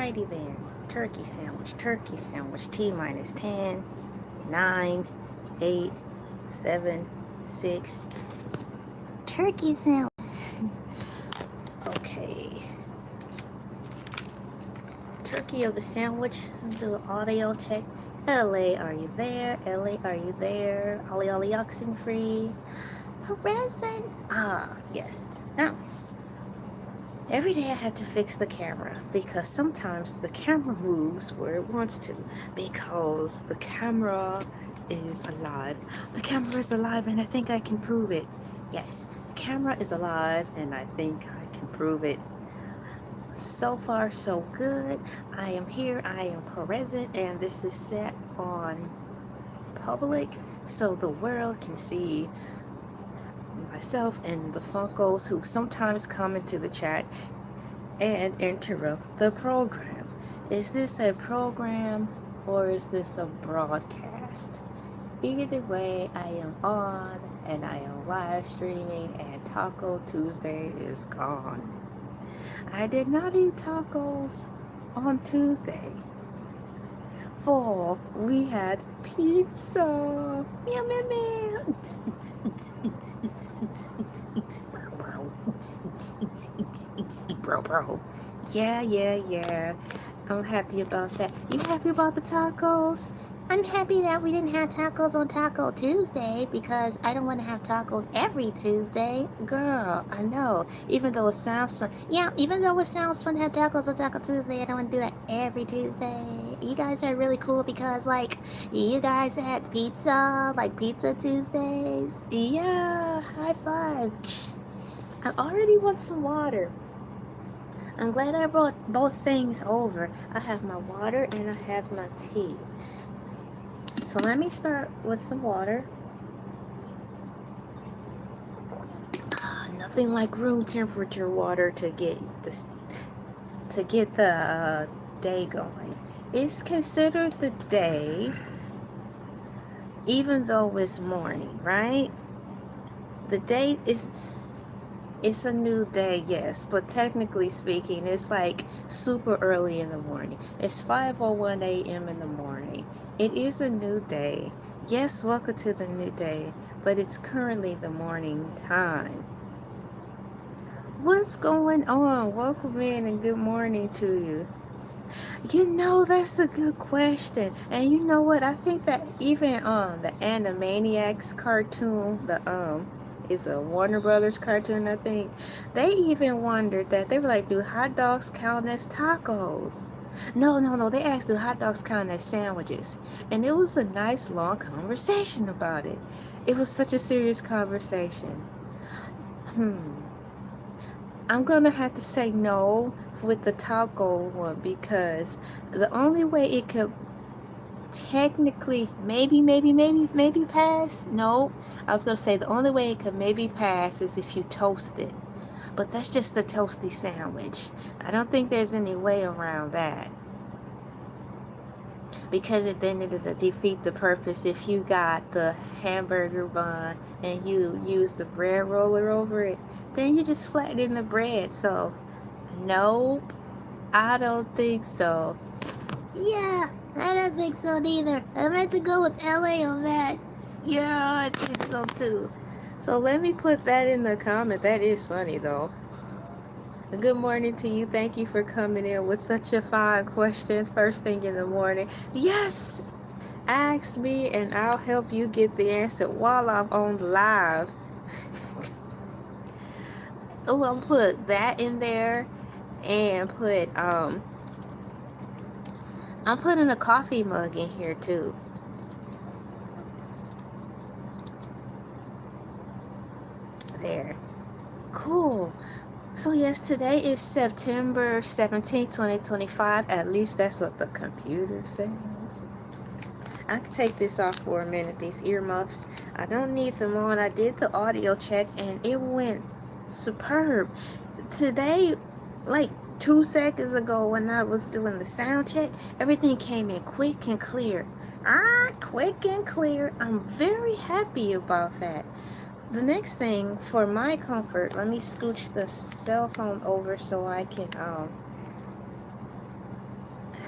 Alrighty then. Turkey sandwich, T minus 10, 9, 8, 7, 6. Turkey sandwich. Okay. Turkey of the sandwich. Do an audio check. LA, are you there? LA, are you there? Ollie Ollie oxen free. Present. Ah, yes. Now, every day I have to fix the camera because sometimes the camera moves where it wants to because the camera is alive. The camera is alive and I think I can prove it. Yes, the camera is alive and I think I can prove it. So far so good. I am here, I am present, and this is set on public so the world can see myself and the Funkos who sometimes come into the chat and interrupt the program. Is this a program or is this a broadcast? Either way, I am on and I am live streaming and Taco Tuesday is gone. I did not eat tacos on Tuesday. For we had pizza. Meow meow meow. Bro. Yeah. I'm happy about that. You happy about the tacos? I'm happy that we didn't have tacos on Taco Tuesday because I don't want to have tacos every Tuesday. Girl, I know. Even though it sounds fun. Yeah, even though it sounds fun to have tacos on Taco Tuesday, I don't want to do that every Tuesday. You guys are really cool because, like, you guys had pizza, like Pizza Tuesdays. Yeah, high five. I already want some water. I'm glad I brought both things over. I have my water and I have my tea. So let me start with some water. Nothing like room temperature water to get the day going. It's considered the day, even though it's morning, right? The day it's a new day, yes, but technically speaking, it's like super early in the morning. It's 5:01 a.m. in the morning. It is a new day. Yes, welcome to the new day, but it's currently the morning time. What's going on? Welcome in and good morning to you. You know, that's a good question. And you know what? I think that even the Animaniacs cartoon, it's a Warner Brothers cartoon, I think. They even wondered that. They were like, do hot dogs count as tacos? No. They asked, do hot dogs count as sandwiches? And it was a nice long conversation about it. It was such a serious conversation. I'm going to have to say no with the taco one because the only way it could technically maybe pass. No, I was gonna say the only way it could maybe pass is if you toast it, but that's just a toasty sandwich. I don't think there's any way around that because then it'll defeat the purpose. If you got the hamburger bun and you use the bread roller over it, then you just flatten the bread. So nope, I don't think so. Yeah, I don't think so neither. I'm going to go with LA on that. Yeah, I think so too. So let me put that in the comment. That is funny though. Good morning to you. Thank you for coming in with such a fine question first thing in the morning. Yes, ask me and I'll help you get the answer while I'm on live. Oh, I'll put that in there and put I'm putting a coffee mug in here too. There. Cool. So yes, today is September 17th, 2025. At least that's what the computer says. I can take this off for a minute, these earmuffs. I don't need them on. I did the audio check and it went superb. Today, like 2 seconds ago when I was doing the sound check, everything came in quick and clear. Quick and clear. I'm very happy about that. The next thing, for my comfort, let me scooch the cell phone over so I can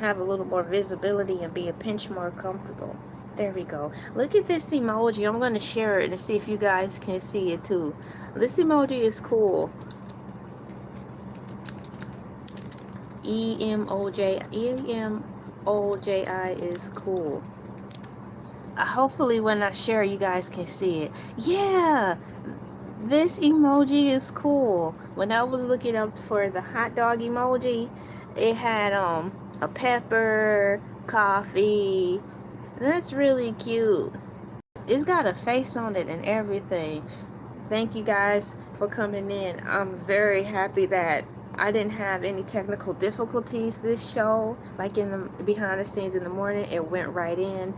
have a little more visibility and be a pinch more comfortable. There we go. Look at this emoji. I'm going to share it and see if you guys can see it too. This emoji is cool. E-M-O-J-I is cool. Hopefully when I share you guys can see it. Yeah, this emoji is cool. When I was looking up for the hot dog emoji, it had a pepper, coffee. That's really cute. It's got a face on it and everything. Thank you guys for coming in. I'm very happy that I didn't have any technical difficulties this show. Like in the behind the scenes in the morning, it went right in.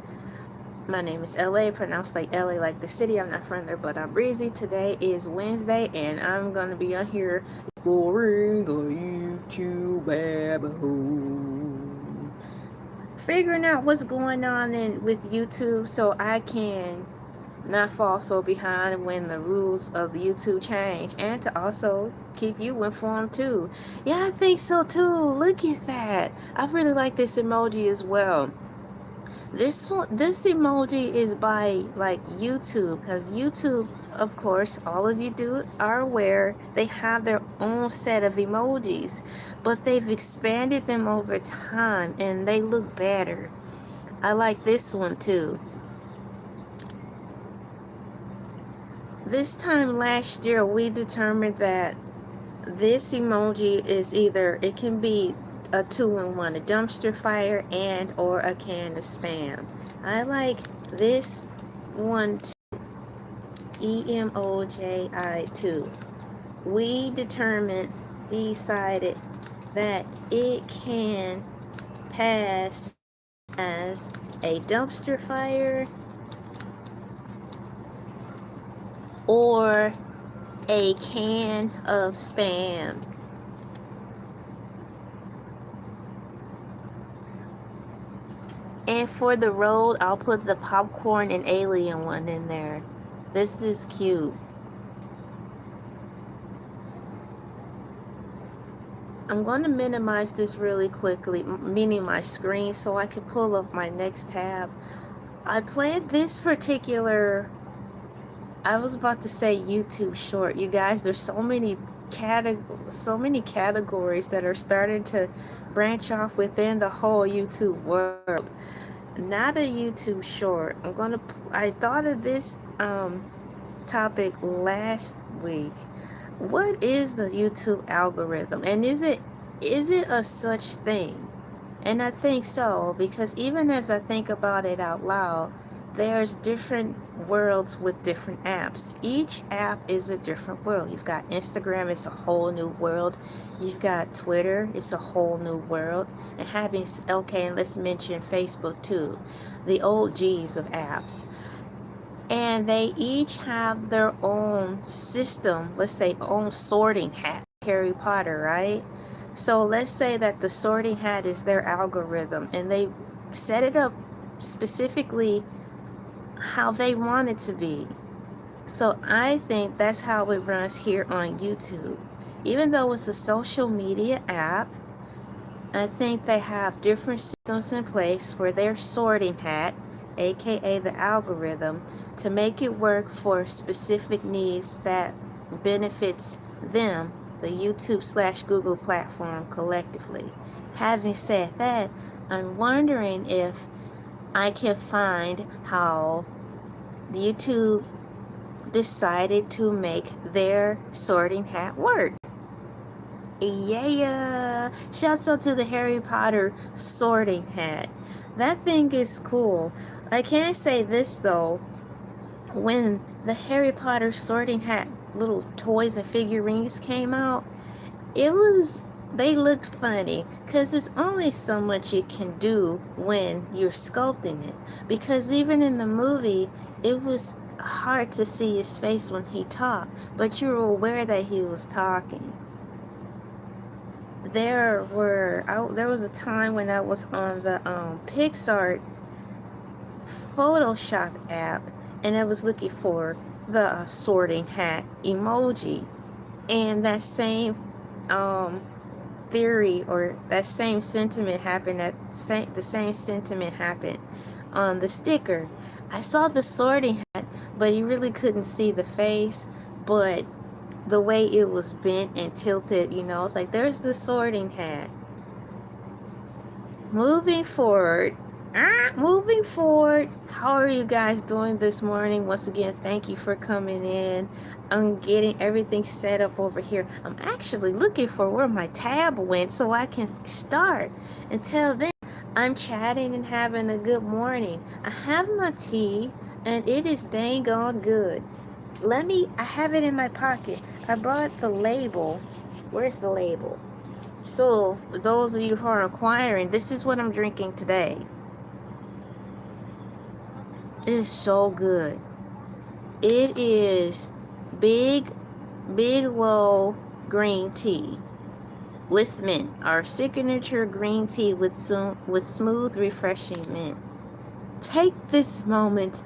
My name is LA, pronounced like LA, like the city. I'm not from there, but I'm breezy. Today is Wednesday, and I'm going to be on here exploring the YouTube rabbit hole, figuring out what's going on with YouTube so I can not fall so behind when the rules of the YouTube change, and to also keep you informed too. Yeah, I think so too. Look at that. I really like this emoji as well. This emoji is by like YouTube, because YouTube, of course, all of you are aware, they have their own set of emojis, but they've expanded them over time and they look better. I like this one too. This time last year, we determined that this emoji is either, it can be a 2-in-1, a dumpster fire and or a can of spam. I like this one too. E-M-O-J-I too. We decided that it can pass as a dumpster fire or a can of spam. And for the road, I'll put the popcorn and alien one in there. This is cute. I'm going to minimize this really quickly, meaning my screen, so I can pull up my next tab. I planned this particular, I was about to say YouTube short. You guys, there's so many categories that are starting to branch off within the whole YouTube world. Not a YouTube short. I thought of this topic last week. What is the YouTube algorithm, and is it a such thing? And I think so, because even as I think about it out loud, there's different worlds with different apps. Each app is a different world. You've got Instagram, it's a whole new world. You've got Twitter, it's a whole new world. And and let's mention Facebook too, the old G's of apps. And they each have their own system, let's say own sorting hat, Harry Potter, right? So let's say that the sorting hat is their algorithm, and they set it up specifically how they want it to be. So I think that's how it runs here on YouTube. Even though it's a social media app, I think they have different systems in place for their sorting hat, aka the algorithm, to make it work for specific needs that benefits them, the YouTube/Google platform collectively. Having said that, I'm wondering if I can find how YouTube decided to make their sorting hat work. Yeah, shouts out to the Harry Potter sorting hat. That thing is cool. I can't say this though. When the Harry Potter sorting hat little toys and figurines came out, they looked funny, because there's only so much you can do when you're sculpting it, because even in the movie it was hard to see his face when he talked, but you were aware that he was talking. There was a time when I was on the Pixar Photoshop app, and I was looking for the sorting hat emoji, and that same theory or that same sentiment happened. The same sentiment happened on the sticker. I saw the sorting hat, but you really couldn't see the face. But the way it was bent and tilted, you know, it's like there's the sorting hat. Moving forward. Moving forward, how are you guys doing this morning? Once again, thank you for coming in. I'm getting everything set up over here. I'm actually looking for where my tab went so I can start. Until then, I'm chatting and having a good morning. I have my tea and it is dang on good. I have it in my pocket. I brought the label. Where's the label? So, for those of you who are inquiring, this is what I'm drinking today. It is so good. It is Big Low green tea with mint. Our signature green tea with smooth, refreshing mint. Take this moment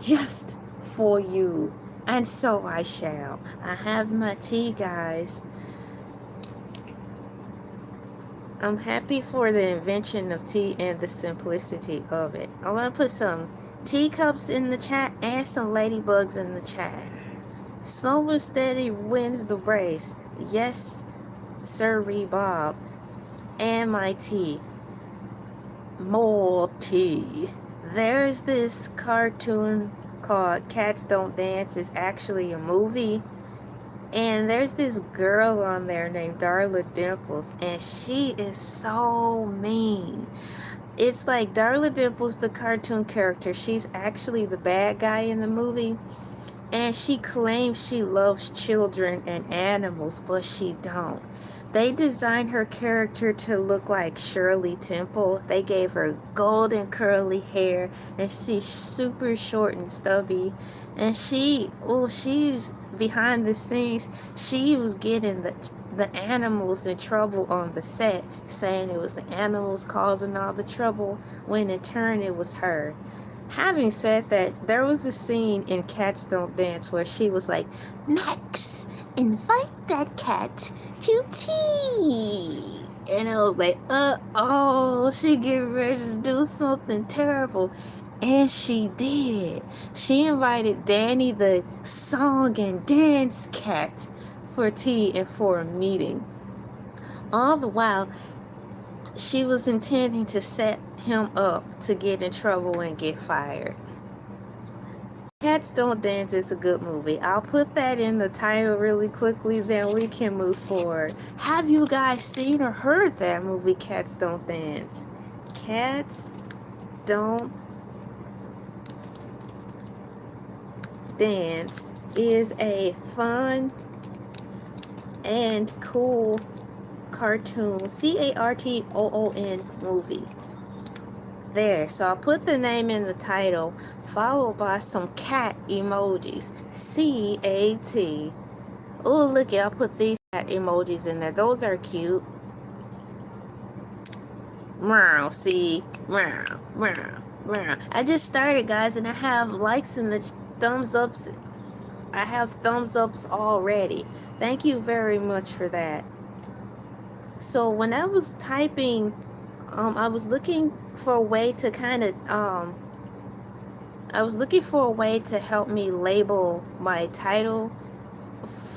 just for you, and so I shall. I have my tea, guys. I'm happy for the invention of tea and the simplicity of it. I want to put some teacups in the chat and some ladybugs in the chat. Slow and steady wins the race. Yes, Sir Bob. And my tea. More tea. There's this cartoon called Cats Don't Dance. It's actually a movie. And there's this girl on there named Darla Dimples. And she is so mean. It's like Darla Dimples, the cartoon character. She's actually the bad guy in the movie. And she claims she loves children and animals, but she don't. They designed her character to look like Shirley Temple. They gave her golden curly hair, and she's super short and stubby. And she's behind the scenes. She was getting the animals in trouble on the set, saying it was the animals causing all the trouble, when in turn it was her. Having said that, there was a scene in Cats Don't Dance where she was like, Max, invite that cat to tea. And I was like, she getting ready to do something terrible. And she did. She invited Danny the song and dance cat for tea and for a meeting. All the while, she was intending to set him up to get in trouble and get fired. Cats Don't Dance is a good movie. I'll put that in the title really quickly, then we can move forward. Have you guys seen or heard that movie, Cats Don't Dance? Cats Don't Dance is a fun and cool cartoon, cartoon movie. There, so I'll put the name in the title, followed by some cat emojis. CAT. Oh, look, I'll put these cat emojis in there. Those are cute. Meow, see? Meow, meow, meow. I just started, guys, and I have likes and the thumbs ups. I have thumbs ups already. Thank you very much for that. So when I was typing, I was looking for a way to help me label my title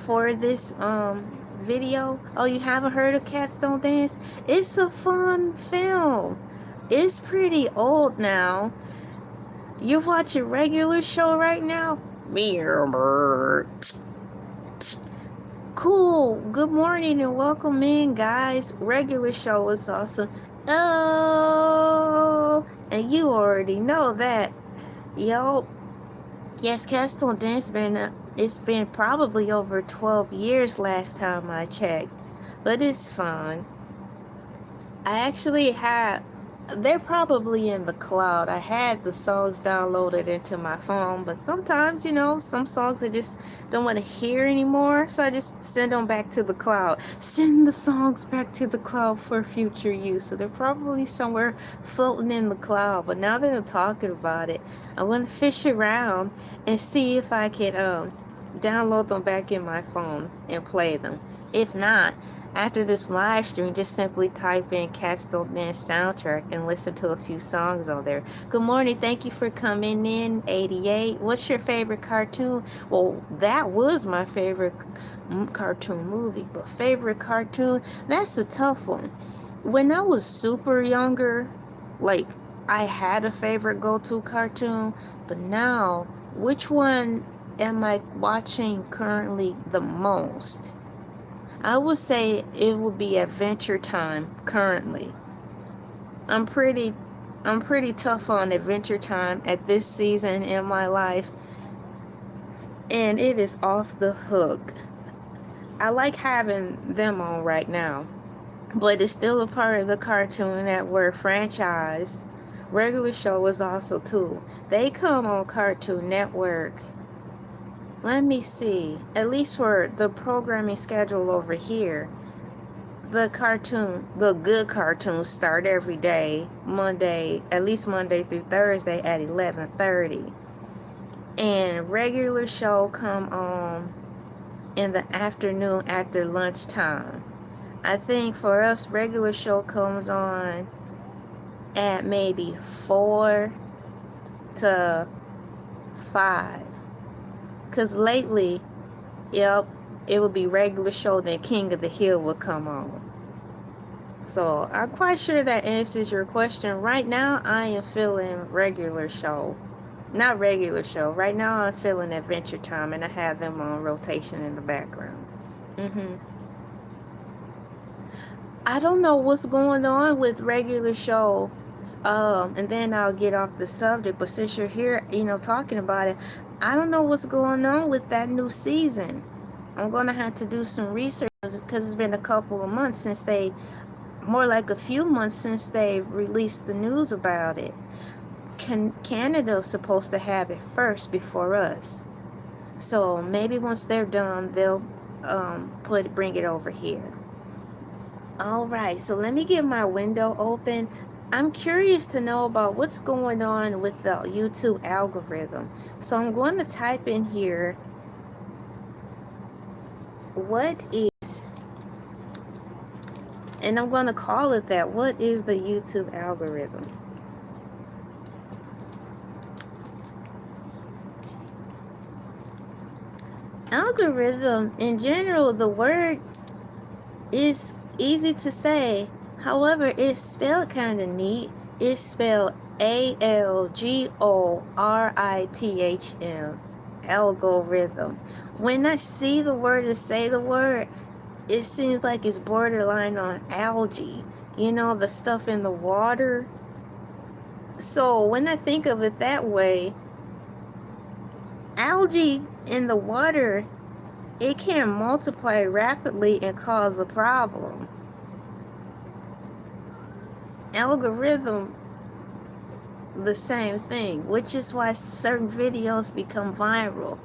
for this video. Oh, you haven't heard of Cats Don't Dance? It's a fun film. It's pretty old now. You're watching regular show right now? Cool. Good morning and welcome in, guys. Regular show was awesome. Oh, and you already know that. Yo, yes, Cats Don't Dance it's been probably over 12 years last time I checked, but it's fun. They're probably in the cloud. I had the songs downloaded into my phone, but sometimes, some songs I just don't want to hear anymore, so I just send them back to the cloud. Send the songs back to the cloud for future use. So they're probably somewhere floating in the cloud, but now that I'm talking about it, I want to fish around and see if I can download them back in my phone and play them. If not, After this live stream, just simply type in Castle Dance soundtrack and listen to a few songs on there. Good morning. Thank you for coming in, 88. What's your favorite cartoon? Well, that was my favorite cartoon movie, but favorite cartoon, that's a tough one. When I was super younger, like, I had a favorite go-to cartoon, but now, which one am I watching currently the most? I would say it would be Adventure Time currently. I'm pretty tough on Adventure Time at this season in my life, and it is off the hook. I like having them on right now, but it's still a part of the Cartoon Network franchise. Regular show is also too. They come on Cartoon Network. Let me see. At least for the programming schedule over here, the good cartoons start every day, at least Monday through Thursday at 11:30. And regular show come on in the afternoon after lunchtime. I think for us, regular show comes on at maybe 4 to 5. Because lately, yep, it would be regular show, then King of the Hill would come on. So I'm quite sure that answers your question. Right now, I am feeling regular show. Not regular show. Right now, I'm feeling Adventure Time, and I have them on rotation in the background. I don't know what's going on with regular show. And then I'll get off the subject, but since you're here, talking about it, I don't know what's going on with that new season. I'm going to have to do some research because it's been a couple of months since more like a few months since they released the news about it. Canada's supposed to have it first before us. So maybe once they're done, they'll bring it over here. All right, so let me get my window open. I'm curious to know about what's going on with the YouTube algorithm. So I'm going to type in here, what is, and I'm going to call it that. What is the YouTube algorithm? Algorithm, in general, the word is easy to say. However, it's spelled kind of neat. It's spelled ALGORITHM. Algorithm. When I see the word and say the word, it seems like it's borderline on algae. The stuff in the water. So when I think of it that way, algae in the water, it can multiply rapidly and cause a problem. Algorithm, the same thing, which is why certain videos become viral.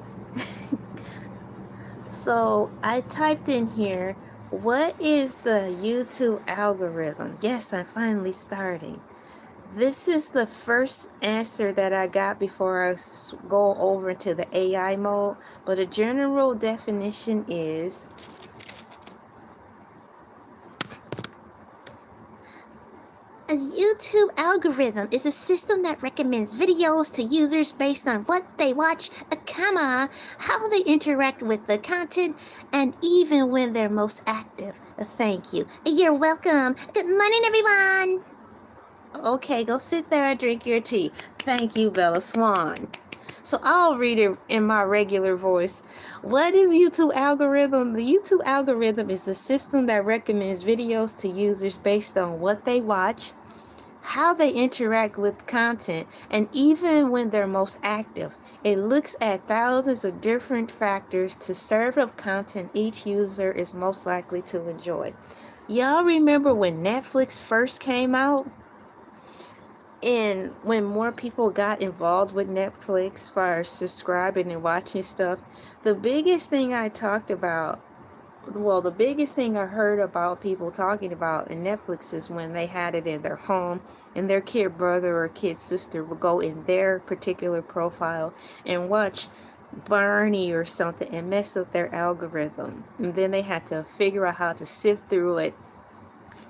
So I typed in here, what is the YouTube algorithm? Yes, I'm finally starting. This is the first answer that I got before I go over to the AI mode, but a general definition is a YouTube algorithm is a system that recommends videos to users based on what they watch, how they interact with the content, and even when they're most active. Thank you. You're welcome. Good morning, everyone. Okay, go sit there and drink your tea. Thank you, Bella Swan. So I'll read it in my regular voice. What is YouTube algorithm? The YouTube algorithm is a system that recommends videos to users based on what they watch, how they interact with content, and even when they're most active. It looks at thousands of different factors to serve up content each user is most likely to enjoy. Y'all remember when Netflix first came out? And when more people got involved with Netflix for subscribing and watching stuff, the biggest thing I heard about people talking about in Netflix is when they had it in their home and their kid brother or kid sister would go in their particular profile and watch Barney or something and mess up their algorithm. And then they had to figure out how to sift through it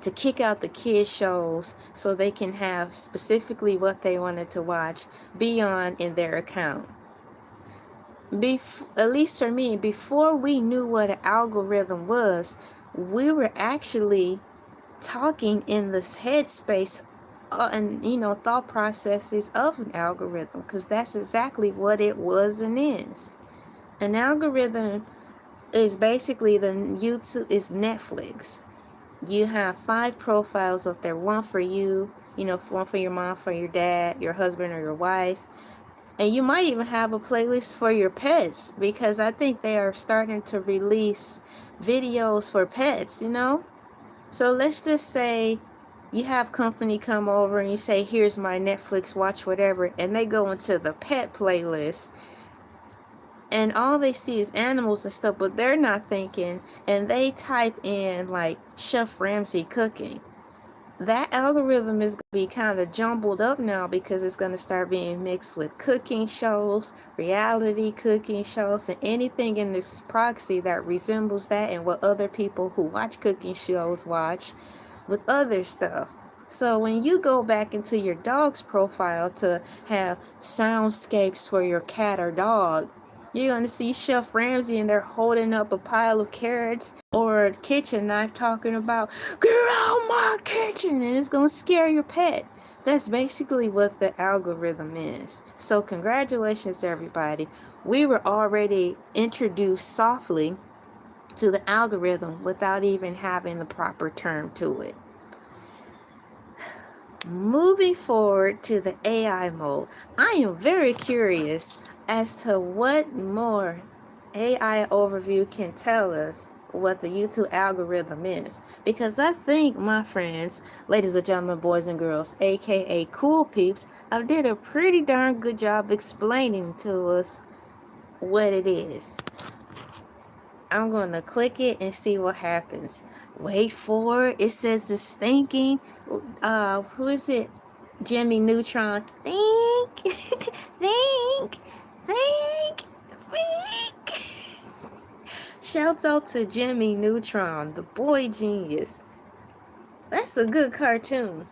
to kick out the kids shows so they can have specifically what they wanted to watch beyond in their account. At least for me, before we knew what an algorithm was, we were actually talking in this headspace and thought processes of an algorithm, because that's exactly what it was and is. An algorithm is basically is Netflix. You have 5 profiles up there, one for you, one for your mom, for your dad, your husband, or your wife. And you might even have a playlist for your pets, because I think they are starting to release videos for pets, So let's just say you have company come over and you say, here's my Netflix, watch whatever, and they go into the pet playlist. And all they see is animals and stuff, but they're not thinking, and they type in like Chef Ramsay cooking. That algorithm is going to be kind of jumbled up now, because it's going to start being mixed with cooking shows, reality cooking shows, and anything in this proxy that resembles that and what other people who watch cooking shows watch with other stuff. So when you go back into your dog's profile to have soundscapes for your cat or dog, you're going to see Chef Ramsay and they're holding up a pile of carrots or a kitchen knife talking about, get out my kitchen, and it's going to scare your pet. That's basically what the algorithm is. So congratulations, everybody. We were already introduced softly to the algorithm without even having the proper term to it. Moving forward to the AI mode, I am very curious as to what more AI overview can tell us what the YouTube algorithm is. Because I think, my friends, ladies and gentlemen, boys and girls, aka cool peeps, I did a pretty darn good job explaining to us what it is. I'm going to click it and see what happens. Wait for it. It says it's thinking. Who is it? Jimmy Neutron. Think. Think. Think. Think. Shouts out to Jimmy Neutron, the boy genius. That's a good cartoon.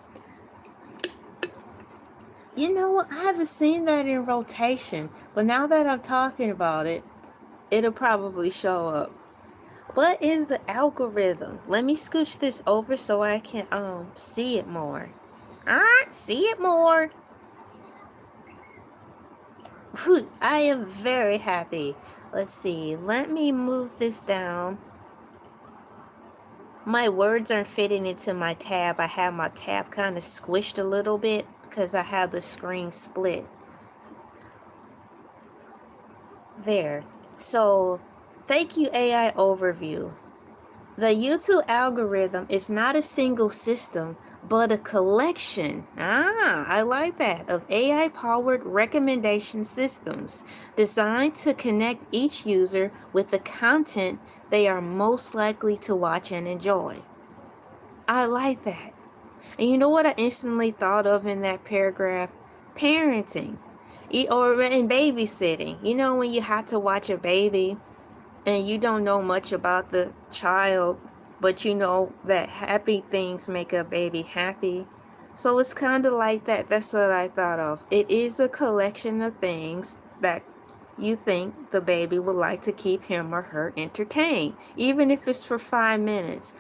You know what? I haven't seen that in rotation. But now that I'm talking about it, it'll probably show up. What is the algorithm? Let me scooch this over so I can see it more. See it more. Whew, I am very happy. Let's see. Let me move this down. My words aren't fitting into my tab. I have my tab kind of squished a little bit because I have the screen split. There. So, thank you, AI Overview. The YouTube algorithm is not a single system, but a collection, I like that, of AI-powered recommendation systems designed to connect each user with the content they are most likely to watch and enjoy. I like that. And you know what I instantly thought of in that paragraph? Parenting. Or in babysitting. You know, when you have to watch a baby and you don't know much about the child, but you know that happy things make a baby happy. So it's kind of like that. That's what I thought of. It is a collection of things that you think the baby would like to keep him or her entertained, even if it's for 5 minutes.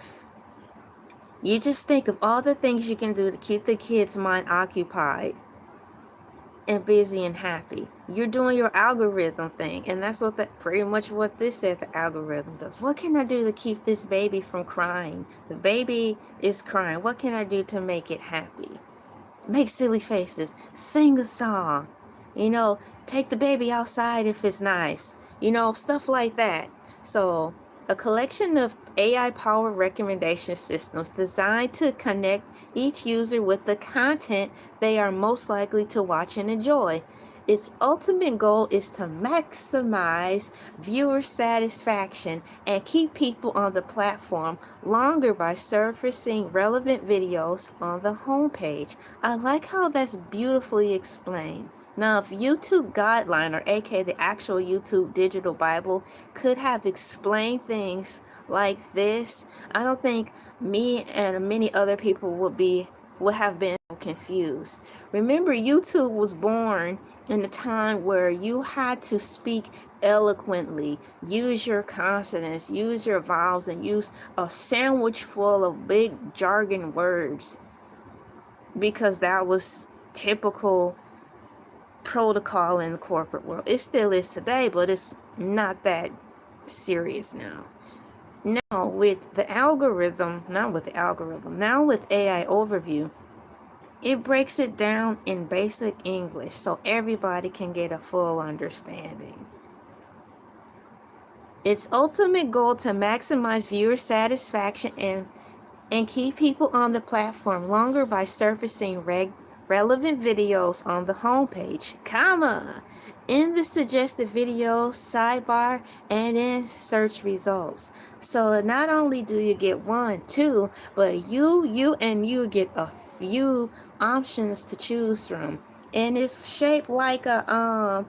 You just think of all the things you can do to keep the kid's mind occupied and busy and happy. You're doing your algorithm thing, and that's pretty much what this said the algorithm does. What can I do to keep this baby from crying? The baby is crying. What can I do to make it happy? Make silly faces. Sing a song. Take the baby outside if it's nice. Stuff like that. So, a collection of AI-powered recommendation systems designed to connect each user with the content they are most likely to watch and enjoy. Its ultimate goal is to maximize viewer satisfaction and keep people on the platform longer by surfacing relevant videos on the homepage. I like how that's beautifully explained. Now, if YouTube Guideline, or aka the actual YouTube Digital Bible, could have explained things like this, I don't think me and many other people would have been confused. Remember, YouTube was born in a time where you had to speak eloquently, use your consonants, use your vowels, and use a sandwich full of big jargon words, because that was typical protocol in the corporate world. It still is today, but it's not that serious now. Now with the algorithm, not with the algorithm, now with AI overview, it breaks it down in basic English so everybody can get a full understanding. Its ultimate goal to maximize viewer satisfaction and keep people on the platform longer by surfacing relevant videos on the homepage, in the suggested videos sidebar, and in search results. So not only do you get 1, 2, but you get a few options to choose from, and it's shaped like a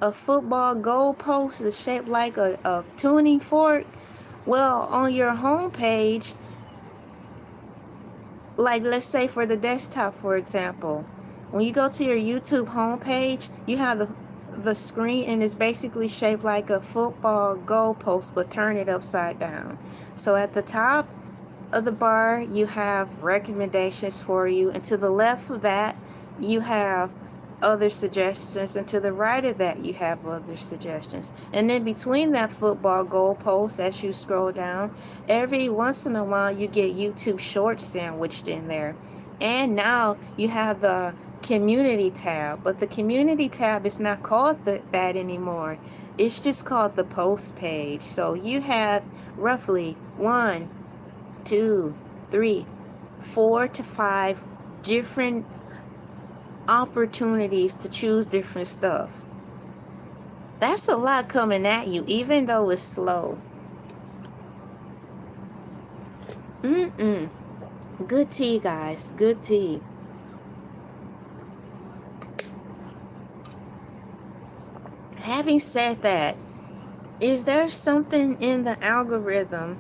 a football goal post is shaped like a tuning fork. Well, on your home page, like let's say for the desktop, for example, when you go to your YouTube homepage, you have the screen, and it's basically shaped like a football goal post, but turn it upside down. So at the top of the bar, you have recommendations for you, and to the left of that, you have other suggestions, and to the right of that you have other suggestions, and then between that football goalpost, as you scroll down, every once in a while you get YouTube Shorts sandwiched in there. And now you have the community tab, but the community tab is not called that anymore. It's just called the post page. So you have roughly 1, 2, 3, 4 to 5 different opportunities to choose different stuff. That's a lot coming at you, even though it's slow. Good tea, guys. Good tea. Having said that, is there something in the algorithm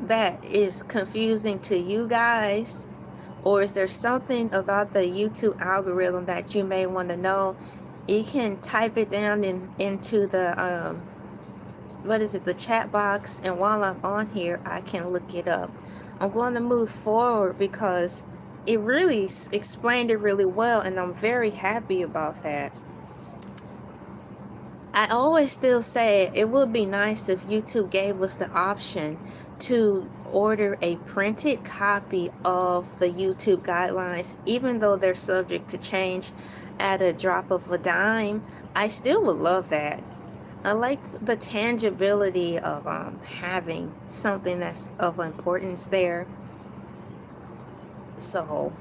that is confusing to you guys? Or is there something about the YouTube algorithm that you may want to know? You can type it down into the the chat box, and while I'm on here, I can look it up. I'm going to move forward because it really explained it really well, and I'm very happy about that. I always still say it would be nice if YouTube gave us the option to order a printed copy of the YouTube guidelines, even though they're subject to change at a drop of a dime. I still would love that. I like the tangibility of having something that's of importance there. So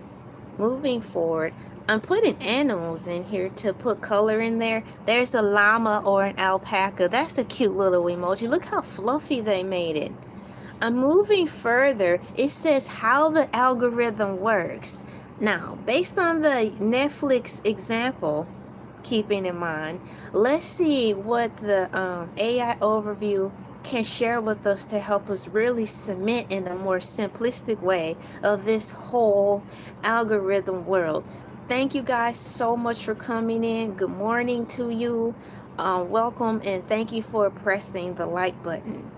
moving forward, I'm putting animals in here to put color in there. There's a llama or an alpaca. That's a cute little emoji. Look how fluffy they made it. I'm moving further. It says how the algorithm works. Now, based on the Netflix example, keeping in mind, let's see what the AI overview can share with us to help us really cement in a more simplistic way of this whole algorithm world. Thank you guys so much for coming in. Good morning to you. Welcome, and thank you for pressing the like button.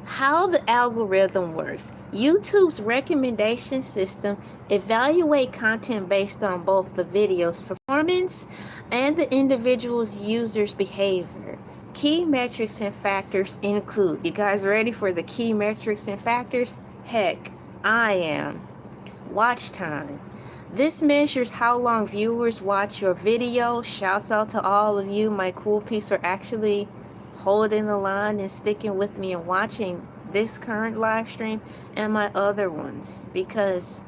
How the algorithm works. YouTube's recommendation system evaluate content based on both the video's performance and the individual's user's behavior. Key metrics and factors include, you guys ready for the key metrics and factors? Heck, I am. Watch time. This measures how long viewers watch your video. Shouts out to all of you, my cool peeps, for actually holding the line and sticking with me and watching this current live stream and my other ones, because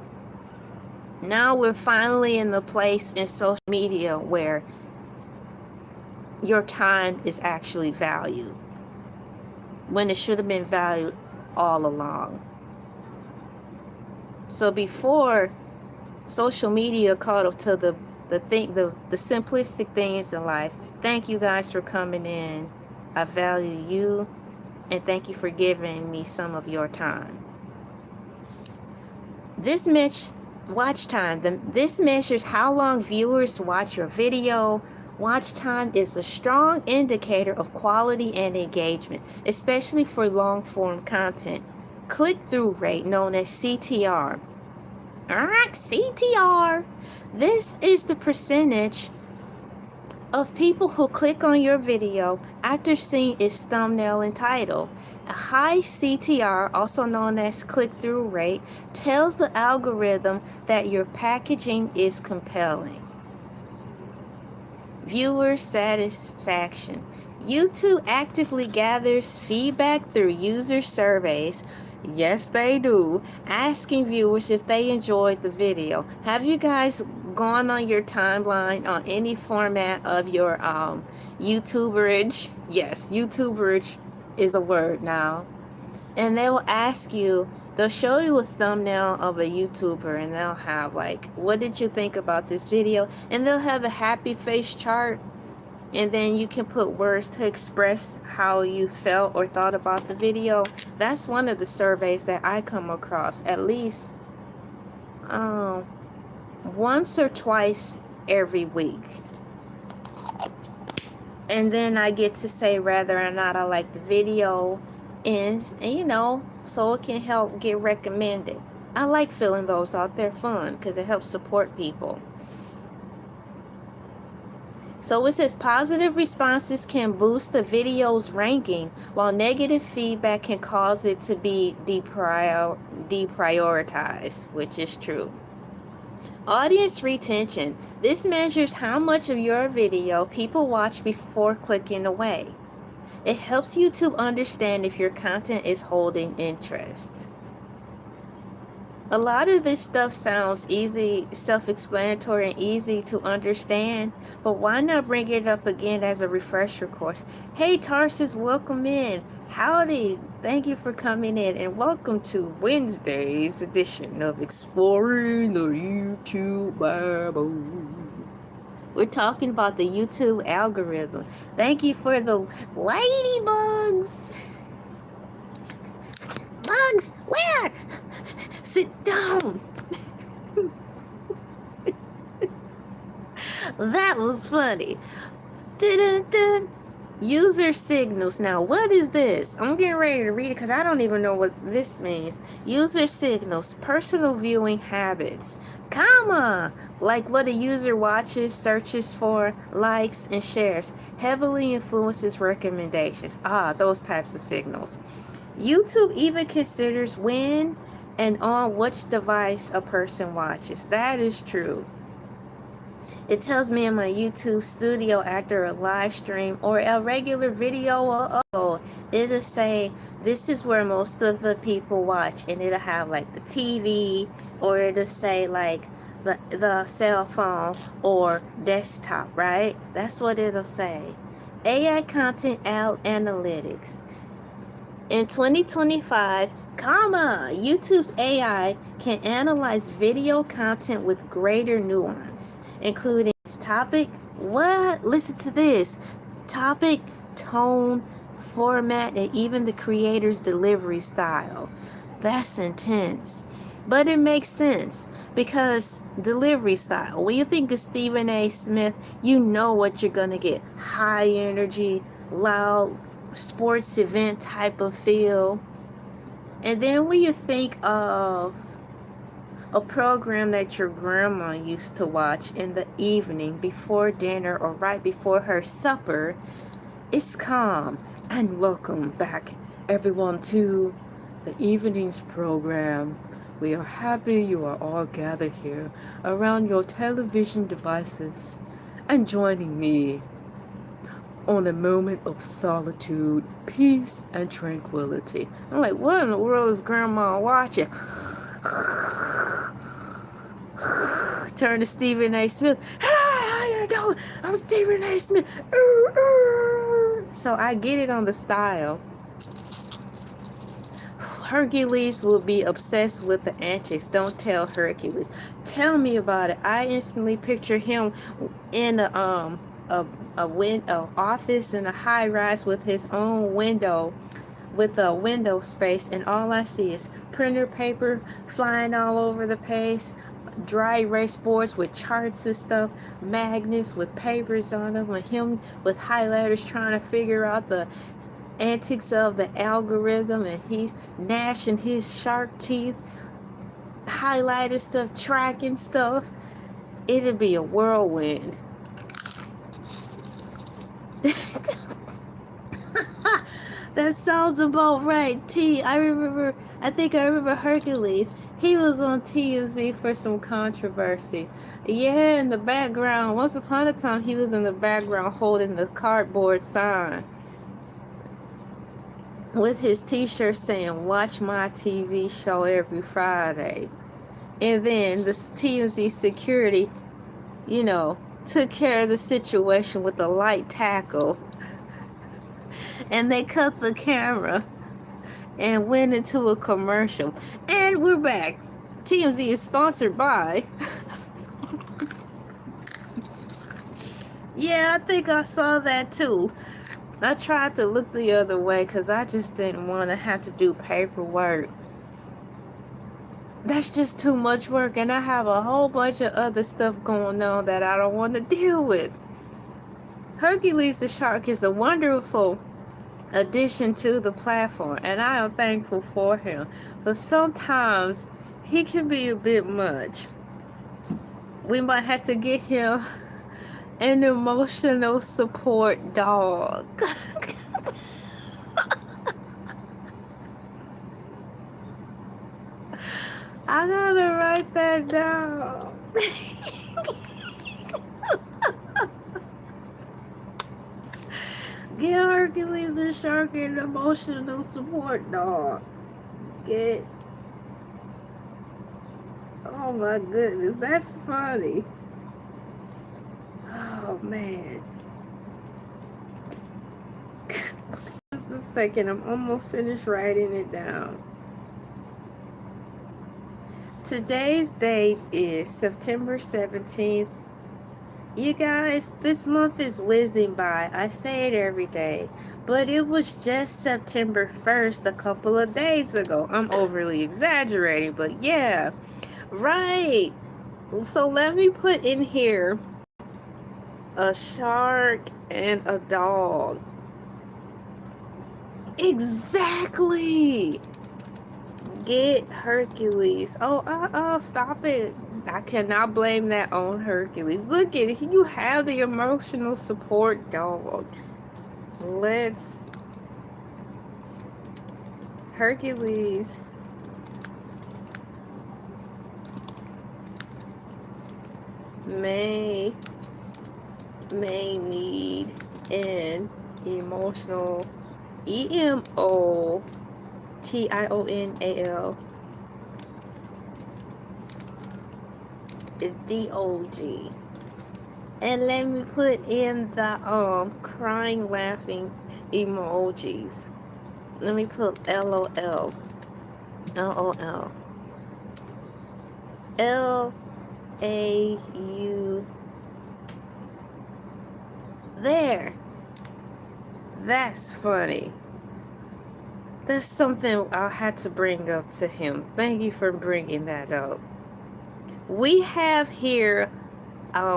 now we're finally in the place in social media where your time is actually valued, when it should have been valued all along. So before, social media caught up to the simplistic things in life. Thank you guys for coming in. I value you, and thank you for giving me some of your time. This watch time. This measures how long viewers watch your video. Watch time is a strong indicator of quality and engagement, especially for long-form content. Click-through rate, known as CTR. Alright, CTR. This is the percentage of people who click on your video after seeing its thumbnail and title. A high CTR, also known as click-through rate, tells the algorithm that your packaging is compelling. Viewer satisfaction. YouTube actively gathers feedback through user surveys. Yes, they do. Asking viewers if they enjoyed the video. Have you guys gone on your timeline on any format of your YouTuberage? Yes, YouTuberage is a word now. And they will ask you, they'll show you a thumbnail of a YouTuber and they'll have like, what did you think about this video? And they'll have the happy face chart. And then you can put words to express how you felt or thought about the video. That's one of the surveys that I come across at least once or twice every week. And then I get to say whether or not I like the video, and you know, so it can help get recommended. I like filling those out. They're fun because it helps support people. So it says positive responses can boost the video's ranking, while negative feedback can cause it to be deprioritized, which is true. Audience retention. This measures how much of your video people watch before clicking away. It helps YouTube understand if your content is holding interest. A lot of this stuff sounds easy, self-explanatory, and easy to understand, but why not bring it up again as a refresher course? Hey Tarsus, welcome in. Howdy, thank you for coming in, and welcome to Wednesday's edition of Exploring the YouTube Bible. We're talking about the YouTube algorithm. Thank you for the ladybugs. Bugs, where? Sit down. That was funny. Dun-dun-dun. User signals. Now, what is this? I'm getting ready to read it because I don't even know what this means. User signals, personal viewing habits, comma, like what a user watches, searches for, likes, and shares, heavily influences recommendations. Those types of signals. YouTube even considers when and on which device a person watches. That is true. It tells me in my YouTube studio after a live stream or a regular video, it'll say this is where most of the people watch, and it'll have like the TV, or it'll say like the cell phone or desktop, right? That's what it'll say. AI content analytics. In 2025, YouTube's AI can analyze video content with greater nuance, including its topic, listen to this, topic, tone, format, and even the creator's delivery style. That's intense. But it makes sense, because delivery style, when you think of Stephen A. Smith, you know what you're going to get. High energy, loud, sports event type of feel. And then when you think of a program that your grandma used to watch in the evening before dinner or right before her supper, it's calm. And welcome back everyone to the evening's program. We are happy you are all gathered here around your television devices and joining me on a moment of solitude, peace, and tranquility. I'm like, what in the world is grandma watching? Turn to Stephen A. Smith. Hey, how you doing? I'm Stephen A. Smith. So I get it on the style. Hercules will be obsessed with the antics. Don't tell Hercules. Tell me about it. I instantly picture him in a office in a high rise with his own window, with a window space, and all I see is printer paper flying all over the place, dry erase boards with charts and stuff, magnets with papers on them, and him with highlighters trying to figure out the antics of the algorithm, and he's gnashing his shark teeth, highlighting stuff, tracking stuff. It'd be a whirlwind. That sounds about right. I think I remember Hercules. He was on TMZ for some controversy. Yeah, in the background. Once upon a time, he was in the background holding the cardboard sign with his t-shirt saying, "Watch my TV show every Friday." And then the TMZ security, took care of the situation with a light tackle. And they cut the camera and went into a commercial. And we're back. TMZ is sponsored by... Yeah, I think I saw that too. I tried to look the other way because I just didn't want to have to do paperwork. That's just too much work, and I have a whole bunch of other stuff going on that I don't want to deal with. Hercules the Shark is a wonderful addition to the platform, and I am thankful for him. But sometimes he can be a bit much. We might have to get him an emotional support dog. I gotta write that down. Get Hercules the Shark an emotional support dog. Oh my goodness, that's funny. Oh man. Just a second, I'm almost finished writing it down. Today's date is September 17th. You guys, this month is whizzing by. I say it every day. But it was just September 1st a couple of days ago. I'm overly exaggerating, but yeah. Right. So let me put in here a shark and a dog. Exactly. Get Hercules. Oh, stop it. I cannot blame that on Hercules. Look at it. You have the emotional support dog. Hercules may need an emotional emotional dog. And let me put in the crying, laughing emojis. Let me put LOL, LOL, LAU. There. That's funny. That's something I had to bring up to him. Thank you for bringing that up. We have here,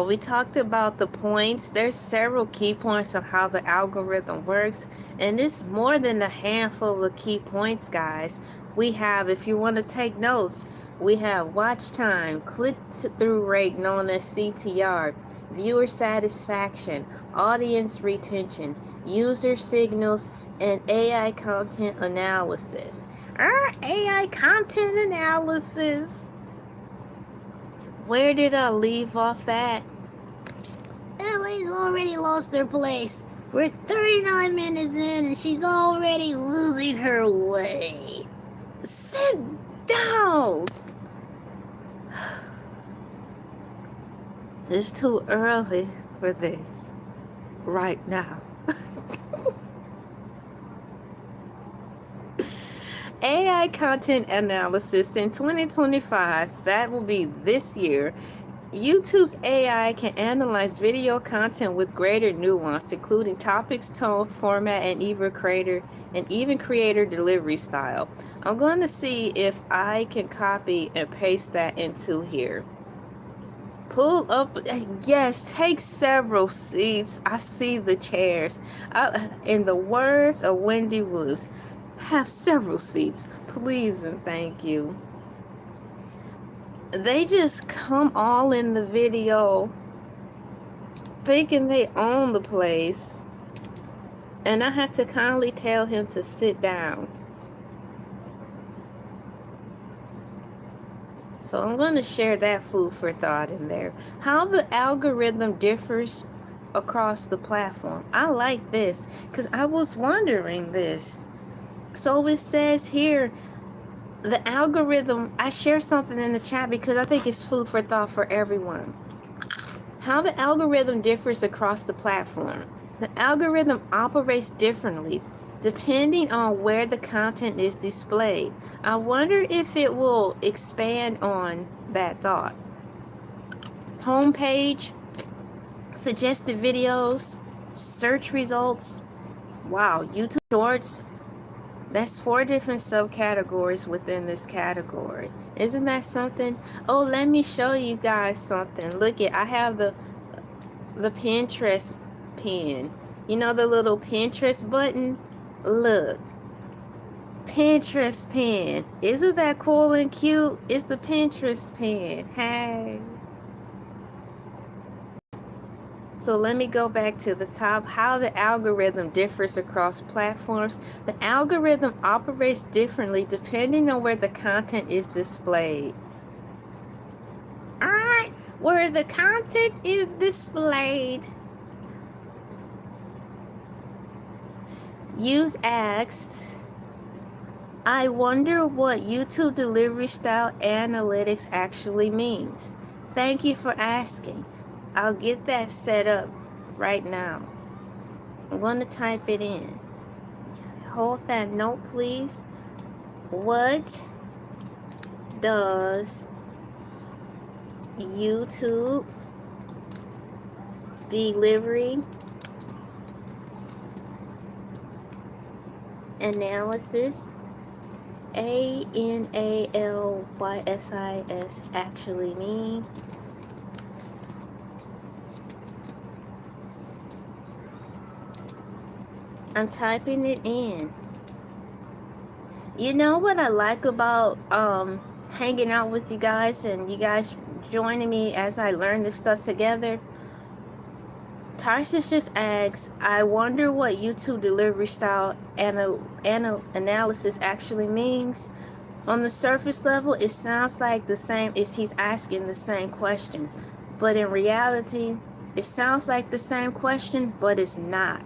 we talked about the points. There's several key points on how the algorithm works, and it's more than a handful of key points, guys. We have, if you want to take notes, we have watch time, click-through rate known as CTR, viewer satisfaction, audience retention, user signals, and AI content analysis. AI content analysis. Where did I leave off at? Elay's already lost her place. We're 39 minutes in and she's already losing her way. Sit down. It's too early for this right now. AI content analysis in 2025, that will be this year. YouTube's AI can analyze video content with greater nuance, including topics, tone, format, and even creator delivery style. I'm going to see if I can copy and paste that into here. Pull up, yes, take several seats. I see the chairs. In the words of Wendy Woods, have several seats, please and thank you. They just come all in the video thinking they own the place, and I had to kindly tell him to sit down. So I'm going to share that food for thought in there. How the algorithm differs across the platform. I like this because I was wondering this. So it says here, the algorithm, I share something in the chat because I think it's food for thought for everyone. How the algorithm differs across the platform. The algorithm operates differently depending on where the content is displayed. I wonder if it will expand on that thought. Homepage, suggested videos, search results. Wow, YouTube Shorts. That's 4 different subcategories within this category. Isn't that something? Oh, let me show you guys something. Look it, I have the Pinterest pin. You know the little Pinterest button? Look. Pinterest pin. Isn't that cool and cute? It's the Pinterest pin. Hey. So let me go back to the top. How the algorithm differs across platforms. The algorithm operates differently depending on where the content is displayed. Alright, where the content is displayed. You asked, I wonder what YouTube delivery style analytics actually means. Thank you for asking. I'll get that set up right now. I'm going to type it in. Hold that note, please. What does YouTube delivery analysis analysis actually mean? I'm typing it in. You know what I like about hanging out with you guys and you guys joining me as I learn this stuff together? Tarsus just asks, I wonder what YouTube delivery style analysis actually means. On the surface level, it sounds like the same as he's asking the same question. But in reality, it sounds like the same question, but it's not.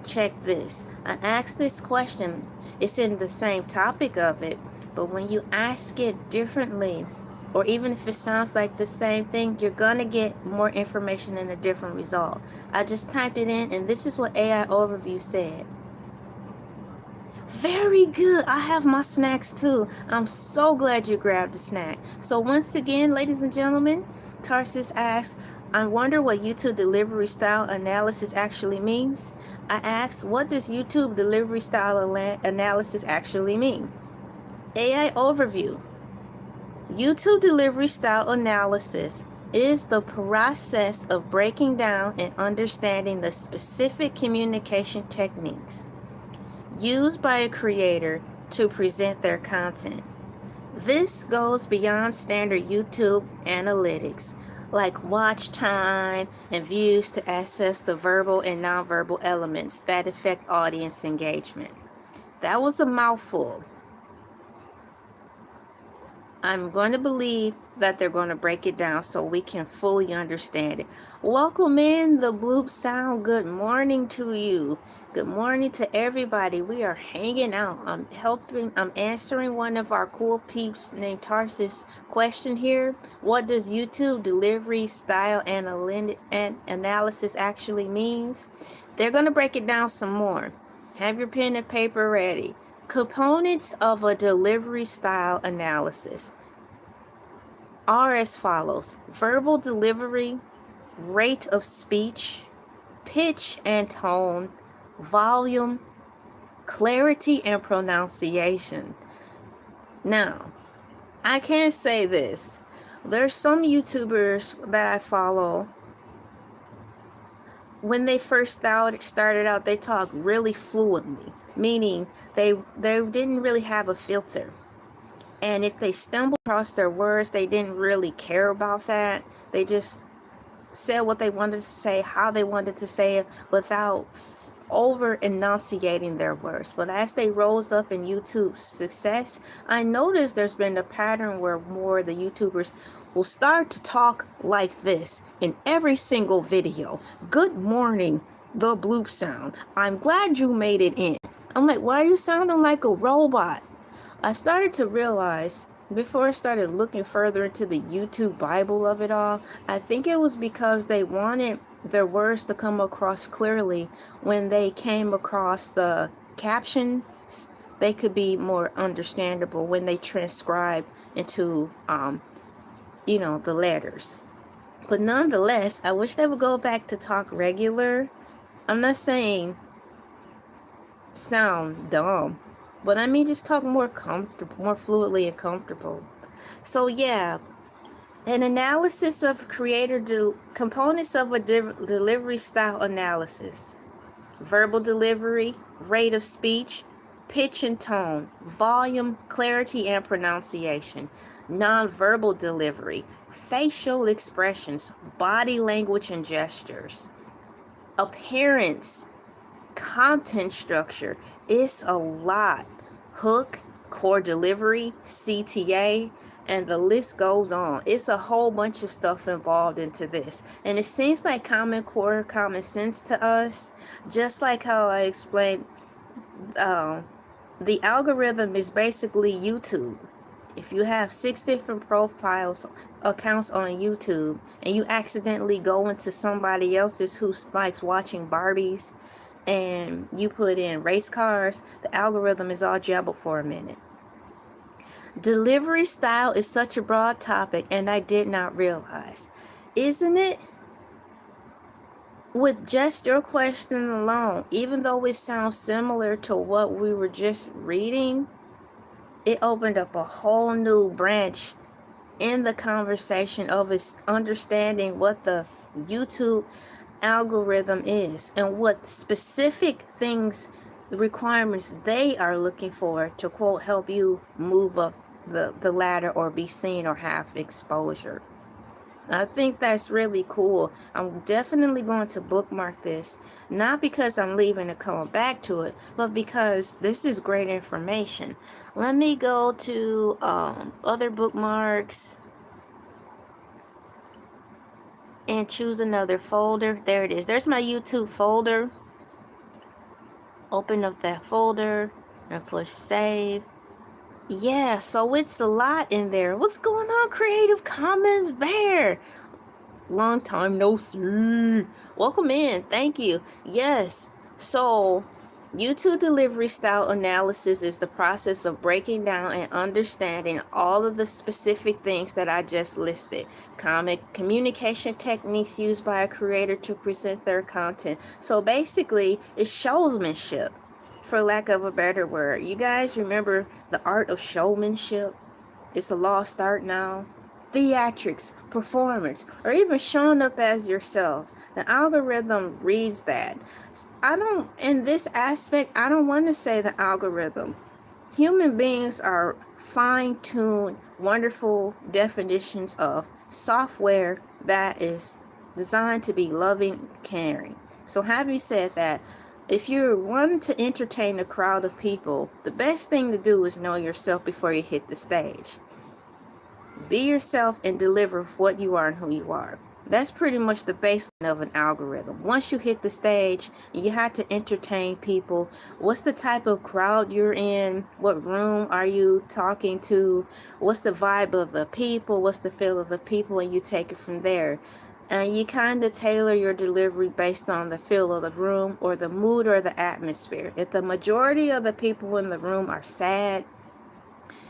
Check this. I asked this question. It's in the same topic of it, but when you ask it differently, or even if it sounds like the same thing, you're gonna get more information and a different result. I just typed it in, and this is what AI Overview said. Very good. I have my snacks too. I'm so glad you grabbed a snack. So once again, ladies and gentlemen, Tarsus asks, I wonder what YouTube delivery style analysis actually means. I asked, what does YouTube delivery style analysis actually mean? AI Overview. YouTube delivery style analysis is the process of breaking down and understanding the specific communication techniques used by a creator to present their content. This goes beyond standard YouTube analytics like watch time and views to assess the verbal and nonverbal elements that affect audience engagement. That was a mouthful. I'm going to believe that they're going to break it down so we can fully understand it. Welcome in the Bloop Sound. Good morning to you. Good morning to everybody. We are hanging out. I'm answering one of our cool peeps named Tarsus question here. What does YouTube delivery style analysis actually means? They're going to break it down some more. Have your pen and paper ready. Components of a delivery style analysis are as follows: verbal delivery, rate of speech, pitch and tone, volume, clarity and pronunciation. Now, I can say this. There's some YouTubers that I follow. When they first started out, they talk really fluently, meaning they didn't really have a filter. And if they stumbled across their words, they didn't really care about that. They just said what they wanted to say, how they wanted to say it, without over enunciating their words. But as they rose up in YouTube success, I noticed there's been a pattern where more of the YouTubers will start to talk like this in every single video. Good morning, the bloop sound. I'm glad you made it in. I'm like, why are you sounding like a robot? I started to realize, before I started looking further into the YouTube Bible of it all, I think it was because they wanted their words to come across clearly. When they came across the captions, they could be more understandable when they transcribe into, the letters. But nonetheless, I wish they would go back to talk regular. I'm not saying sound dumb, but I mean just talk more comfortable, more fluidly and comfortable. So yeah, an analysis of components of a delivery style analysis: verbal delivery, rate of speech, pitch and tone, volume, clarity and pronunciation; nonverbal delivery, facial expressions, body language and gestures; appearance, content structure. It's a lot: hook, core delivery, CTA, and the list goes on. It's a whole bunch of stuff involved into this, and it seems like common sense to us. Just like how I explained, the algorithm is basically YouTube. If you have 6 different accounts on YouTube, and you accidentally go into somebody else's who likes watching Barbies, and you put in race cars, the algorithm is all jumbled for a minute. Delivery style is such a broad topic, and I did not realize, isn't it? With just your question alone, even though it sounds similar to what we were just reading, it opened up a whole new branch in the conversation of understanding what the YouTube algorithm is and what specific things, the requirements they are looking for to, quote, help you move up the ladder or be seen or have exposure. I think that's really cool. I'm definitely going to bookmark this, not because I'm leaving and coming back to it, but because this is great information. Let me go to other bookmarks and choose another folder. There it is. There's my YouTube folder. Open up that folder and push save. Yeah, so it's a lot in there. What's going on, Creative Commons Bear? Long time no see. Welcome in. Thank you. Yes. So YouTube delivery style analysis is the process of breaking down and understanding all of the specific things that I just listed. Communication techniques used by a creator to present their content. So basically, it's showmanship, for lack of a better word. You guys remember the art of showmanship? It's a lost art now. Theatrics, performance, or even showing up as yourself. The algorithm reads that. In this aspect, I don't want to say the algorithm. Human beings are fine-tuned, wonderful definitions of software that is designed to be loving, caring. So having said that, if you're wanting to entertain a crowd of people, the best thing to do is know yourself before you hit the stage. Be yourself and deliver what you are and who you are. That's pretty much the baseline of an algorithm. Once you hit the stage, you have to entertain people. What's the type of crowd you're in? What room are you talking to? What's the vibe of the people? What's the feel of the people? And you take it from there. And you kind of tailor your delivery based on the feel of the room or the mood or the atmosphere. If the majority of the people in the room are sad,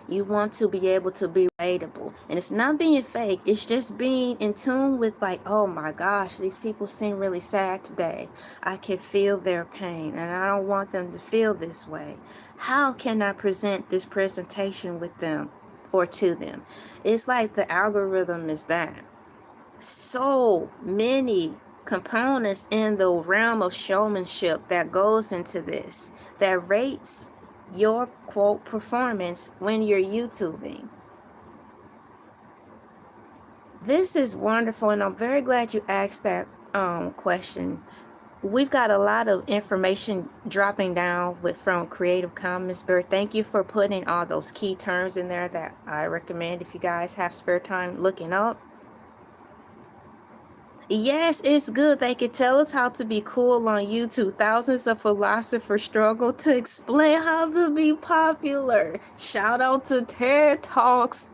you want to be able to be relatable. And it's not being fake, it's just being in tune with, like, oh my gosh, these people seem really sad today. I can feel their pain and I don't want them to feel this way. How can I present this presentation with them or to them? It's like the algorithm is that. So many components in the realm of showmanship that goes into this, that rates your quote performance when you're YouTubing. This is wonderful, and I'm very glad you asked that question. We've got a lot of information dropping down from Creative Commons. Bird, thank you for putting all those key terms in there that I recommend if you guys have spare time looking up. Yes, it's good. They could tell us how to be cool on YouTube. Thousands of philosophers struggle to explain how to be popular. Shout out to TED Talks.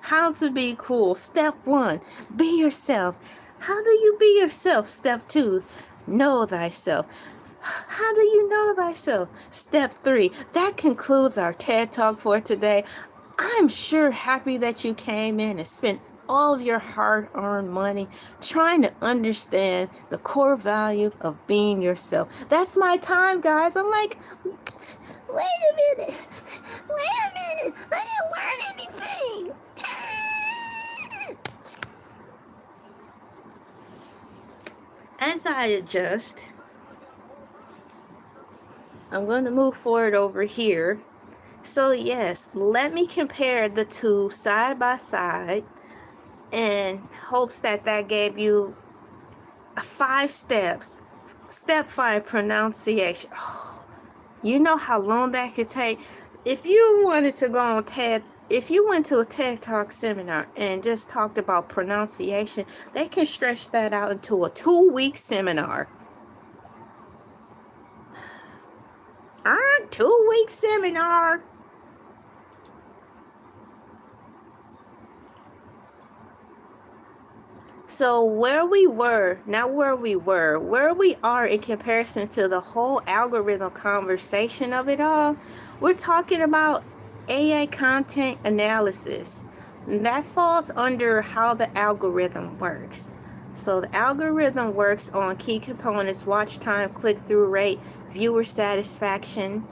How to be cool. Step 1, be yourself. How do you be yourself? Step 2, know thyself. How do you know thyself? Step 3. That concludes our TED Talk for today. I'm sure happy that you came in and spent all of your hard-earned money trying to understand the core value of being yourself. That's my time, guys. I'm like, wait a minute. I didn't learn anything. As I adjust, I'm going to move forward over here. So yes, let me compare the two side by side in hopes that gave you 5 steps. Step 5, pronunciation. Oh, you know how long that could take? If you wanted to go on TED, if you went to a TED Talk seminar and just talked about pronunciation, they can stretch that out into a 2-week seminar. 2-week seminar. So where we are in comparison to the whole algorithm conversation of it all, we're talking about AI content analysis. And that falls under how the algorithm works. So the algorithm works on key components: watch time, click-through rate, viewer satisfaction,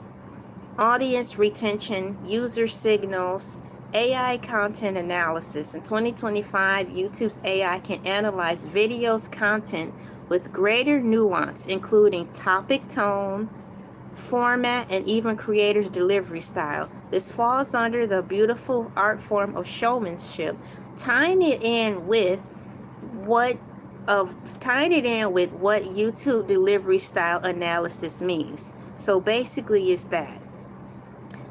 audience retention, user signals, AI content analysis. In 2025, YouTube's AI can analyze videos content with greater nuance, including topic, tone, format, and even creators' delivery style. This falls under the beautiful art form of showmanship, tying it in with what YouTube delivery style analysis means. So basically it's that.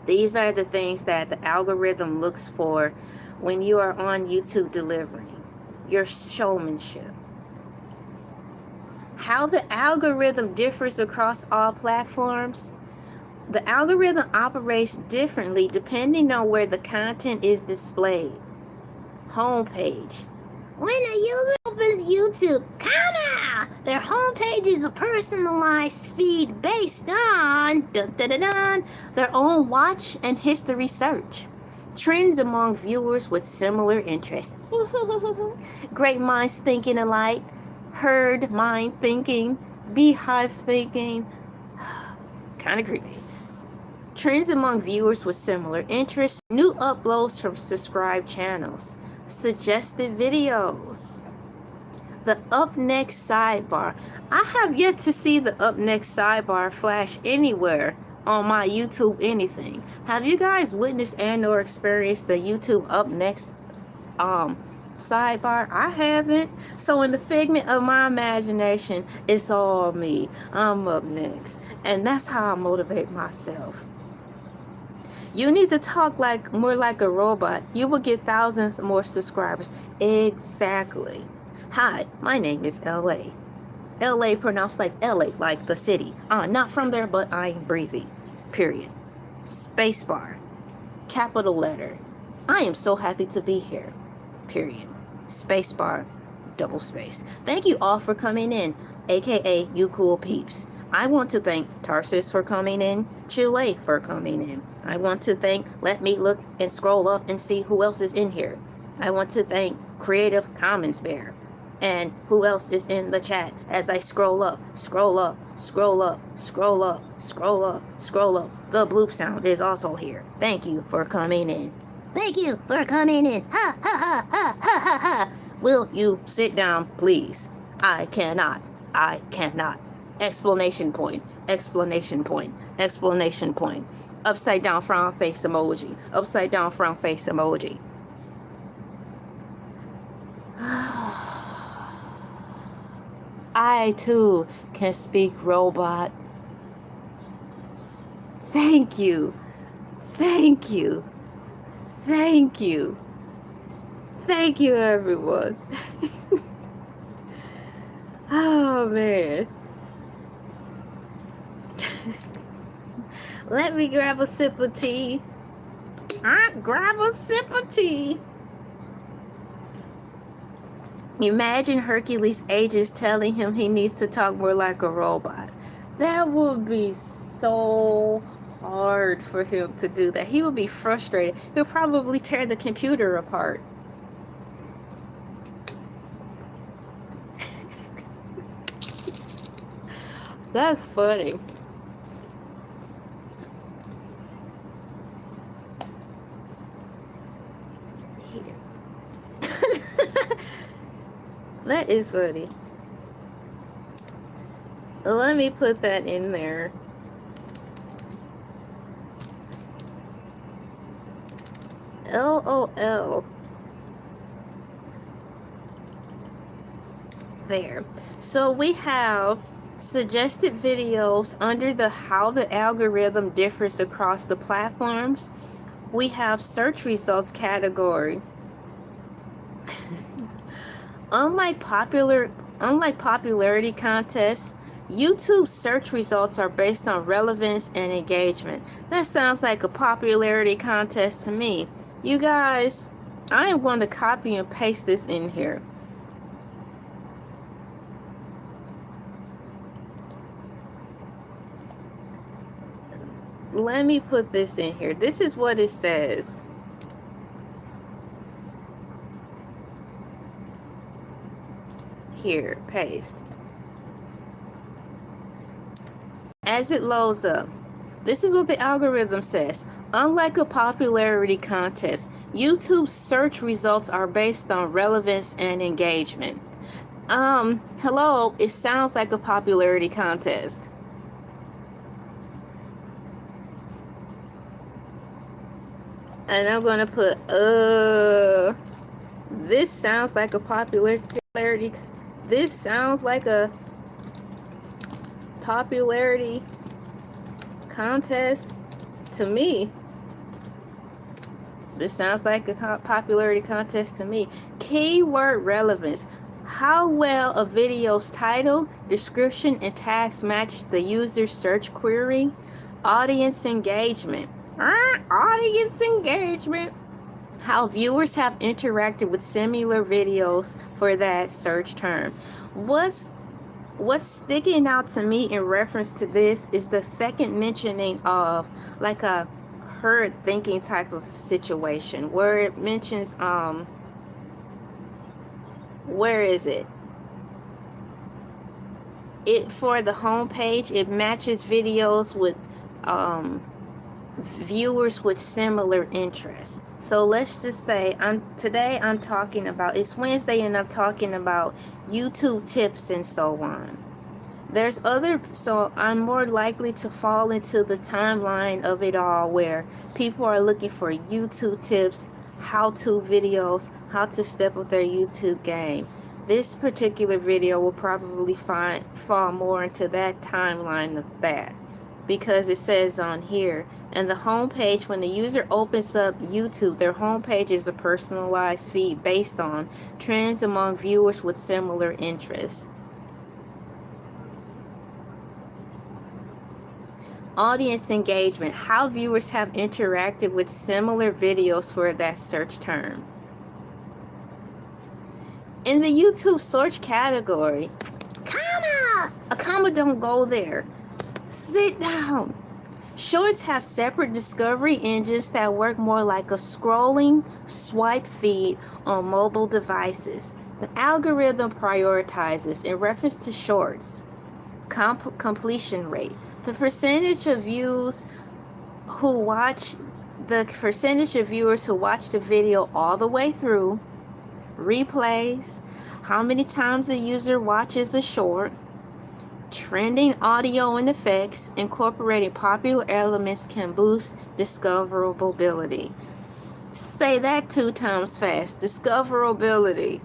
These are the things that the algorithm looks for when you are on YouTube delivering your showmanship. How the algorithm differs across all platforms. The algorithm operates differently depending on where the content is displayed. Homepage. When a user opens YouTube, their homepage is a personalized feed based on their own watch and history search. Trends among viewers with similar interests. Great minds thinking alike. Herd mind thinking. Beehive thinking. Kind of creepy. Trends among viewers with similar interests. New uploads from subscribed channels. Suggested videos. The up next sidebar. I have yet to see the up next sidebar flash anywhere on my YouTube anything. Have you guys witnessed and or experienced the YouTube up next sidebar? I haven't. So in the figment of my imagination, it's all me. I'm up next. And that's how I motivate myself. You need to talk more like a robot. You will get thousands more subscribers. Exactly. Hi, my name is LA. LA pronounced like LA, like the city. Not from there, but I am breezy. Period. Spacebar. Capital letter. I am so happy to be here. Period. spacebar, double space. Thank you all for coming in, aka you cool peeps. I want to thank Tarsus for coming in, Chile for coming in. I want to thank, let me look and scroll up and see who else is in here. I want to thank Creative Commons Bear. And who else is in the chat as I scroll up, scroll up, scroll up, scroll up, scroll up, scroll up. The bloop sound is also here. Thank you for coming in. Thank you for coming in. Ha ha ha ha ha ha ha. Will you sit down, please? I cannot. I cannot. Explanation point. Explanation point. Explanation point. Upside down frown face emoji. Upside down frown face emoji. I too can speak robot. Thank you. Thank you. Thank you. Thank you, everyone. Oh, man. Let me grab a sip of tea. Grab a sip of tea. Imagine Hercules' agents telling him he needs to talk more like a robot. That would be so hard for him to do that. He would be frustrated. He'll probably tear the computer apart. That's funny. Here. That is funny. Let me put that in there. LOL. There. So we have suggested videos under the how the algorithm differs across the platforms. We have search results category. Unlike popularity contests, YouTube search results are based on relevance and engagement. That sounds like a popularity contest to me. You guys, I am going to copy and paste this in here. Let me put this in here. This is what it says. Here, paste. As it loads up, this is what the algorithm says. Unlike a popularity contest, YouTube search results are based on relevance and engagement. Hello, it sounds like a popularity contest. And I'm gonna put, this sounds like a popularity. This sounds like a popularity contest to me. This sounds like a popularity contest to me. Keyword relevance. How well a video's title, description, and tags match the user's search query. Audience engagement. Audience engagement. How viewers have interacted with similar videos for that search term. What's sticking out to me in reference to this is the second mentioning of like a herd thinking type of situation where it mentions where is it? It for the home page, it matches videos with viewers with similar interests. So let's just say today I'm talking about, it's Wednesday and I'm talking about YouTube tips and so on. There's so I'm more likely to fall into the timeline of it all where people are looking for YouTube tips, how-to videos, how to step up their YouTube game. This particular video will probably fall more into that timeline of that, because it says on here, and the home page, when the user opens up YouTube, their home page is a personalized feed based on trends among viewers with similar interests. Audience engagement, how viewers have interacted with similar videos for that search term. In the YouTube search category, a comma don't go there. Sit down. Shorts have separate discovery engines that work more like a scrolling swipe feed on mobile devices. The algorithm prioritizes, in reference to shorts, completion rate, the percentage of viewers who watch the video all the way through, replays, how many times a user watches a short, trending audio and effects. Incorporating popular elements can boost discoverability. Say that 2 times fast. Discoverability.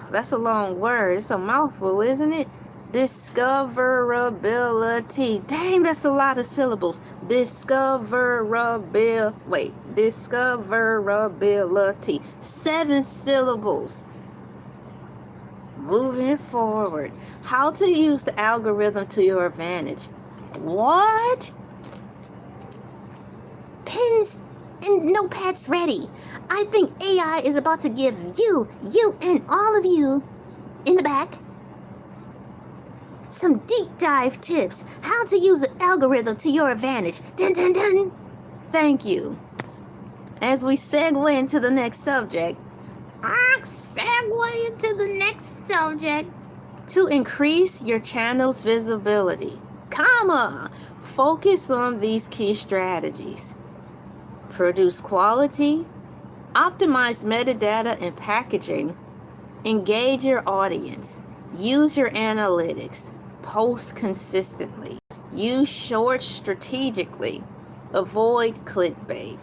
That's a long word. It's a mouthful, isn't it? Discoverability. Dang, that's a lot of syllables. Discoverability. 7 syllables. Moving forward. How to use the algorithm to your advantage. What? Pens and notepads ready. I think AI is about to give you and all of you in the back some deep dive tips. How to use the algorithm to your advantage. Dun dun dun. Thank you. As we segue into the next subject. To increase your channel's visibility, focus on these key strategies. Produce quality, optimize metadata and packaging, engage your audience, use your analytics, post consistently, use shorts strategically, avoid clickbait.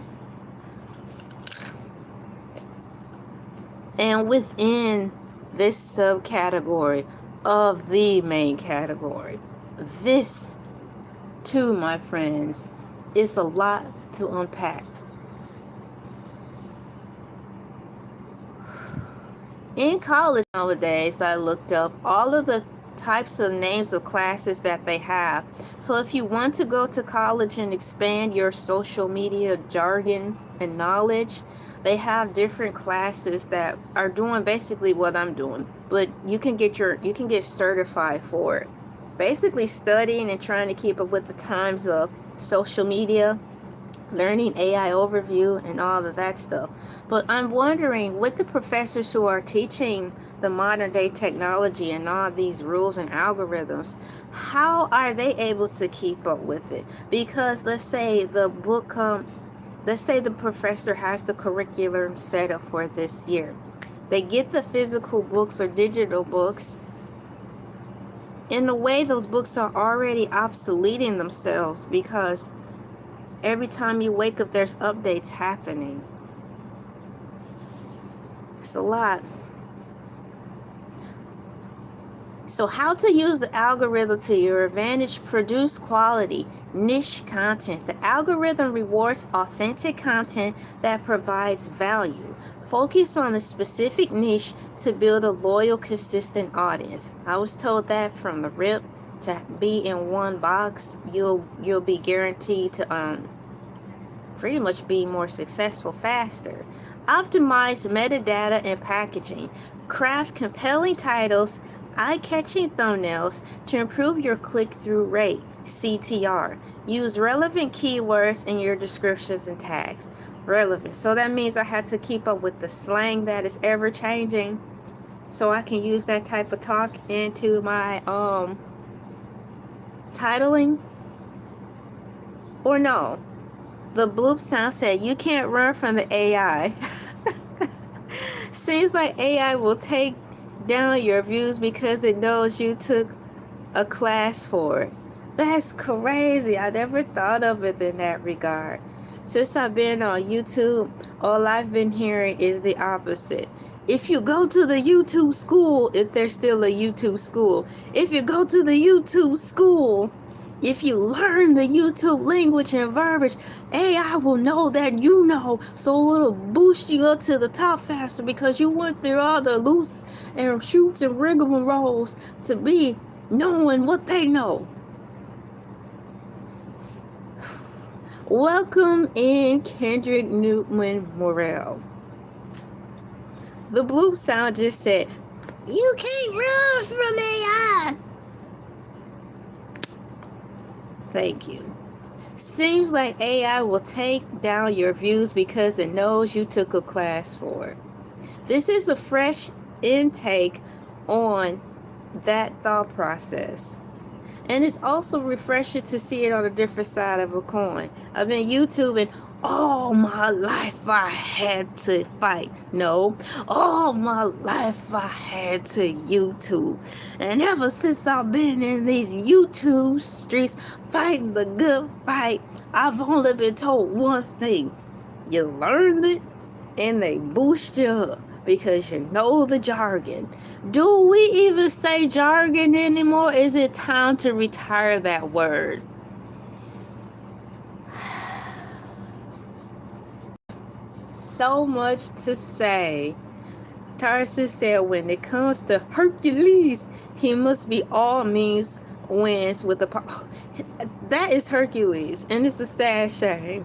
And within this subcategory of the main category, this too, my friends, is a lot to unpack. In college nowadays, I looked up all of the types of names of classes that they have. So if you want to go to college and expand your social media jargon and knowledge, they have different classes that are doing basically what I'm doing, but you can get certified for it. Basically studying and trying to keep up with the times of social media, learning AI overview and all of that stuff. But I'm wondering, with the professors who are teaching the modern day technology and all these rules and algorithms, how are they able to keep up with it? Because let's say the professor has the curriculum set up for this year. They get the physical books or digital books. In a way, those books are already obsoleting themselves because every time you wake up, there's updates happening. It's a lot. So how to use the algorithm to your advantage. Produce quality, niche content. The algorithm rewards authentic content that provides value. Focus on a specific niche to build a loyal, consistent audience. I was told that from the rip. To be in one box, you'll be guaranteed to pretty much be more successful faster. Optimize metadata and packaging. Craft compelling titles, eye-catching thumbnails to improve your click-through rate, CTR. Use relevant keywords in your descriptions and tags. Relevant. So that means I had to keep up with the slang that is ever changing, so I can use that type of talk into my titling. Or no, the bloop sound said you can't run from the AI. Seems like AI will take down your views because it knows you took a class for it. That's crazy. I never thought of it in that regard. Since I've been on YouTube, all I've been hearing is the opposite. If you go to the YouTube school, if there's still a YouTube school, if you go to the YouTube school, if you learn the YouTube language and verbiage, AI will know that you know, so it'll boost you up to the top faster because you went through all the loops and shoots and rigmaroles to be knowing what they know. Welcome in Kendrick Newman Morrell. The bloop sound just said, "You can't run from AI." thank you. Seems like AI will take down your views because it knows you took a class for it. This is a fresh intake on that thought process. And it's also refreshing to see it on a different side of a coin. I've been YouTubing all my life. I had to fight. No, all my life I had to YouTube. And ever since I've been in these YouTube streets fighting the good fight, I've only been told one thing. You learned it and they boost you up because you know the jargon. Do we even say jargon anymore? Is it time to retire that word? So much to say. Tarsus said when it comes to Hercules, he must be all means wins with the that is Hercules, and it's a sad shame.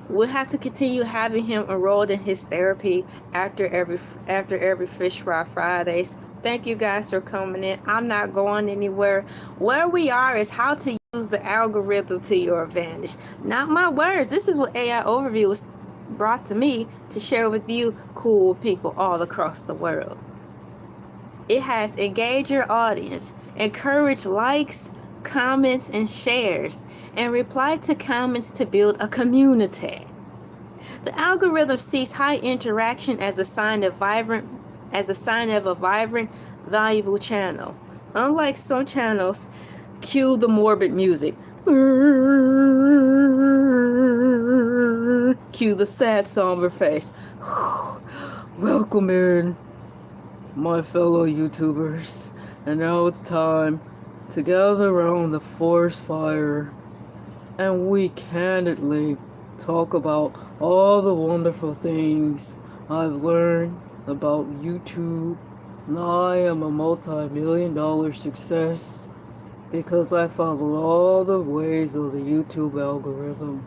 We'll have to continue having him enrolled in his therapy after every Fish Fry Fridays. Thank you guys for coming in. I'm not going anywhere. Where we are is how to use the algorithm to your advantage. Not my words. This is what AI Overview was brought to me to share with you cool people all across the world. It has engaged your audience, encourage likes, comments, and shares, and reply to comments to build a community. The algorithm sees high interaction as a sign of a vibrant, valuable channel. Unlike some channels, cue the morbid music. Cue the sad somber face. Welcome in, my fellow YouTubers, and now it's time to gather around the forest fire and we candidly talk about all the wonderful things I've learned about YouTube. Now I am a multi-million-dollar success because I followed all the ways of the YouTube algorithm.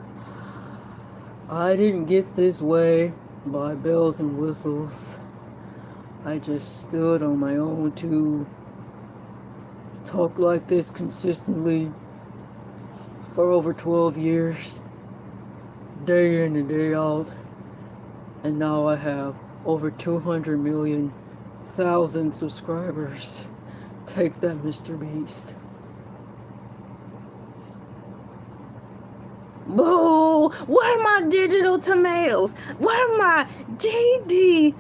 I didn't get this way by bells and whistles. I just stood on my own to talk like this consistently for over 12 years, day in and day out, and now I have over 200,000,000 subscribers. Take that, Mr. Beast. Boo! Where are my digital tomatoes? Where are my GD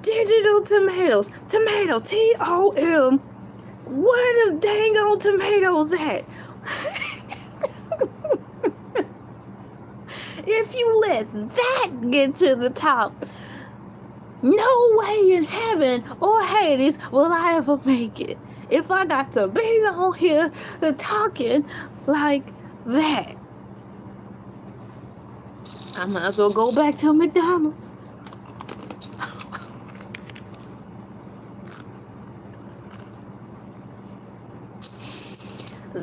digital tomatoes? Tomato, TOM. Where the dang on tomatoes at? If you let that get to the top, no way in heaven or Hades will I ever make it. If I got to be on here talking like that, I might as well go back to McDonald's.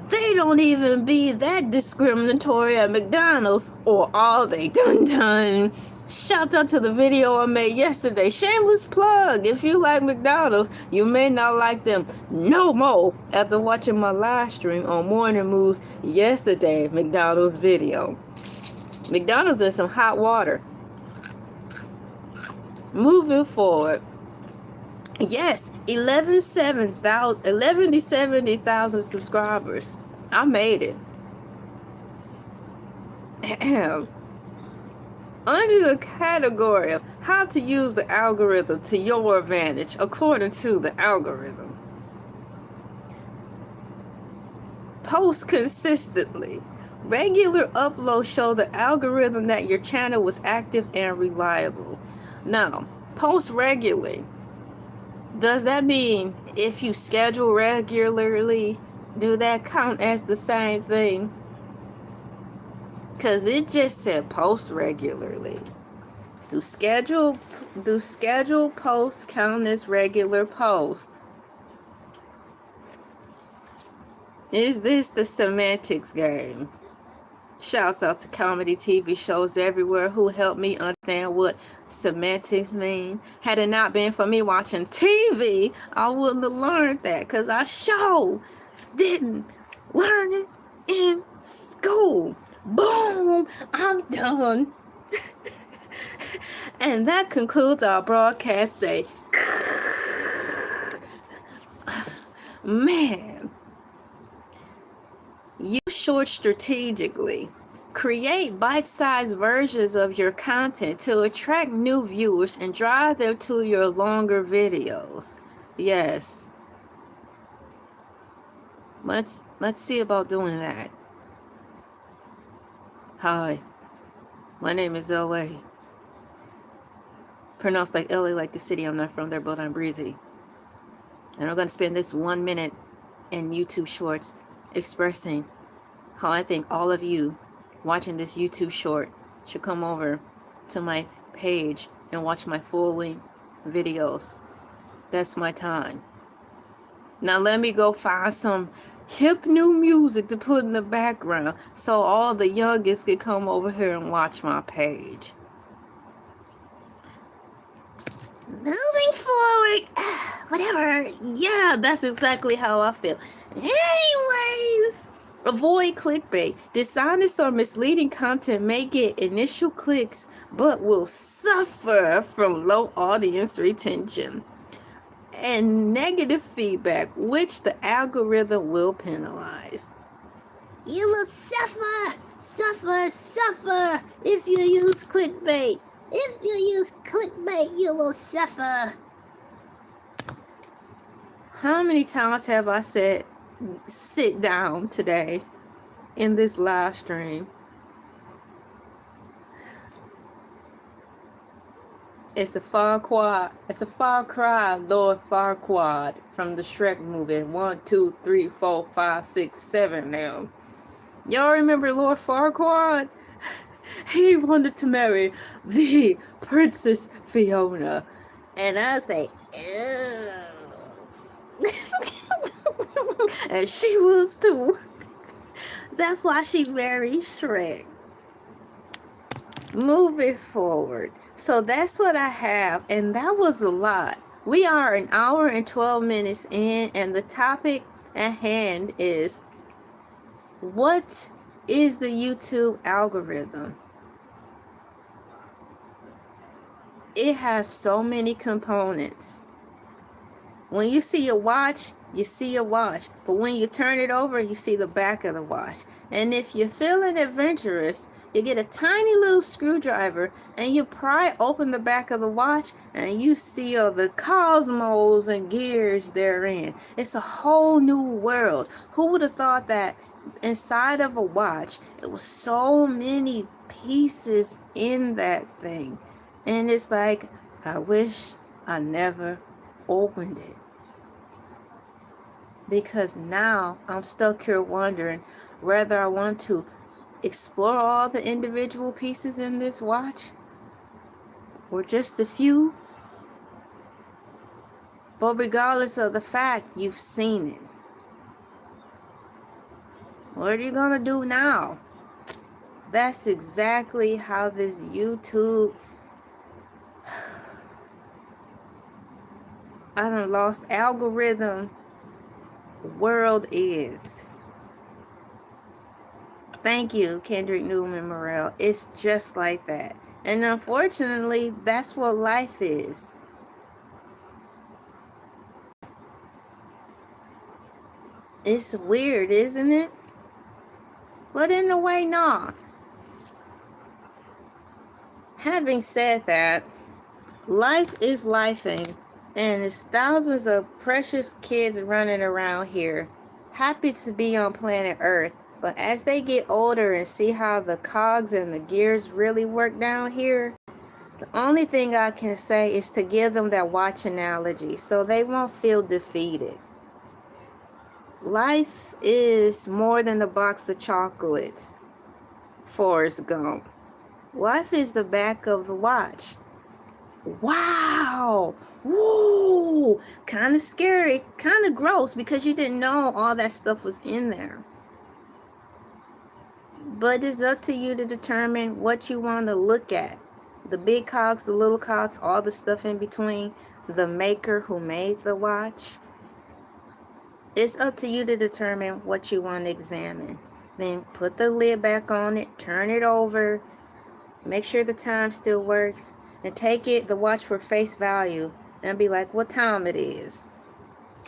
They don't even be that discriminatory at McDonald's, or are they? Dun. Shout out to the video I made yesterday. Shameless plug. If you like McDonald's, you may not like them no more after watching my live stream on Morning Moves yesterday. McDonald's video. McDonald's in some hot water. Moving forward. Yes, 70,000 subscribers. I made it. Under the category of how to use the algorithm to your advantage, according to the algorithm. Post consistently. Regular uploads show the algorithm that your channel was active and reliable. Now, post regularly. Does that mean if you schedule regularly, do that count as the same thing? Because it just said post regularly. Do schedule posts count as regular post? Is this the semantics game? Shouts out to comedy TV shows everywhere who helped me understand what semantics mean. Had it not been for me watching TV, I wouldn't have learned that, because I sure didn't learn it in school. Boom! I'm done. And that concludes our broadcast day. Man. Use shorts strategically. Create bite-sized versions of your content to attract new viewers and drive them to your longer videos. Yes. Let's see about doing that. Hi. My name is Elay. Pronounced like LA, like the city. I'm not from there, but I'm breezy. And I'm going to spend this 1 minute in YouTube Shorts expressing how I think all of you watching this YouTube short should come over to my page and watch my full-length videos. That's my time. Now let me go find some hip new music to put in the background so all the youngest can come over here and watch my page. Moving forward, whatever. Yeah, that's exactly how I feel. Anyways, avoid clickbait. Dishonest or misleading content may get initial clicks, but will suffer from low audience retention and negative feedback, which the algorithm will penalize. You will suffer if you use clickbait. If you use clickbait, you will suffer. How many times have I said, sit down today in this live stream? It's a far cry, Lord Farquaad from the Shrek movie. 1, 2, 3, 4, 5, 6, 7 now. Y'all remember Lord Farquaad? He wanted to marry the Princess Fiona. And I was like, ew. And she was too. That's why she married Shrek. Moving forward. So that's what I have. And that was a lot. We are an hour and 12 minutes in. And the topic at hand is, what is the YouTube algorithm? It has so many components. When you see a watch, you see a watch. But when you turn it over, you see the back of the watch. And if you're feeling adventurous, you get a tiny little screwdriver and you pry open the back of the watch and you see all the cosmos and gears therein. It's a whole new world. Who would have thought that inside of a watch, it was so many pieces in that thing? And it's like, I wish I never opened it. Because now I'm stuck here wondering whether I want to explore all the individual pieces in this watch or just a few. But regardless of the fact, you've seen it. What are you gonna do now? That's exactly how this YouTube, I done lost algorithm world is. Thank you, Kendrick Newman Morel. It's just like that. And unfortunately, that's what life is. It's weird, isn't it? But in a way, nah. Having said that, life is lifing. And there's thousands of precious kids running around here, happy to be on planet Earth. But as they get older and see how the cogs and the gears really work down here, the only thing I can say is to give them that watch analogy so they won't feel defeated. Life is more than a box of chocolates, Forrest Gump. Life is the back of the watch. Wow! Woo! Kind of scary, kind of gross because you didn't know all that stuff was in there. But it's up to you to determine what you want to look at. The big cogs, the little cogs, all the stuff in between, the maker who made the watch. It's up to you to determine what you want to examine. Then put the lid back on it, turn it over, make sure the time still works, and take the watch for face value and be like, what time it is.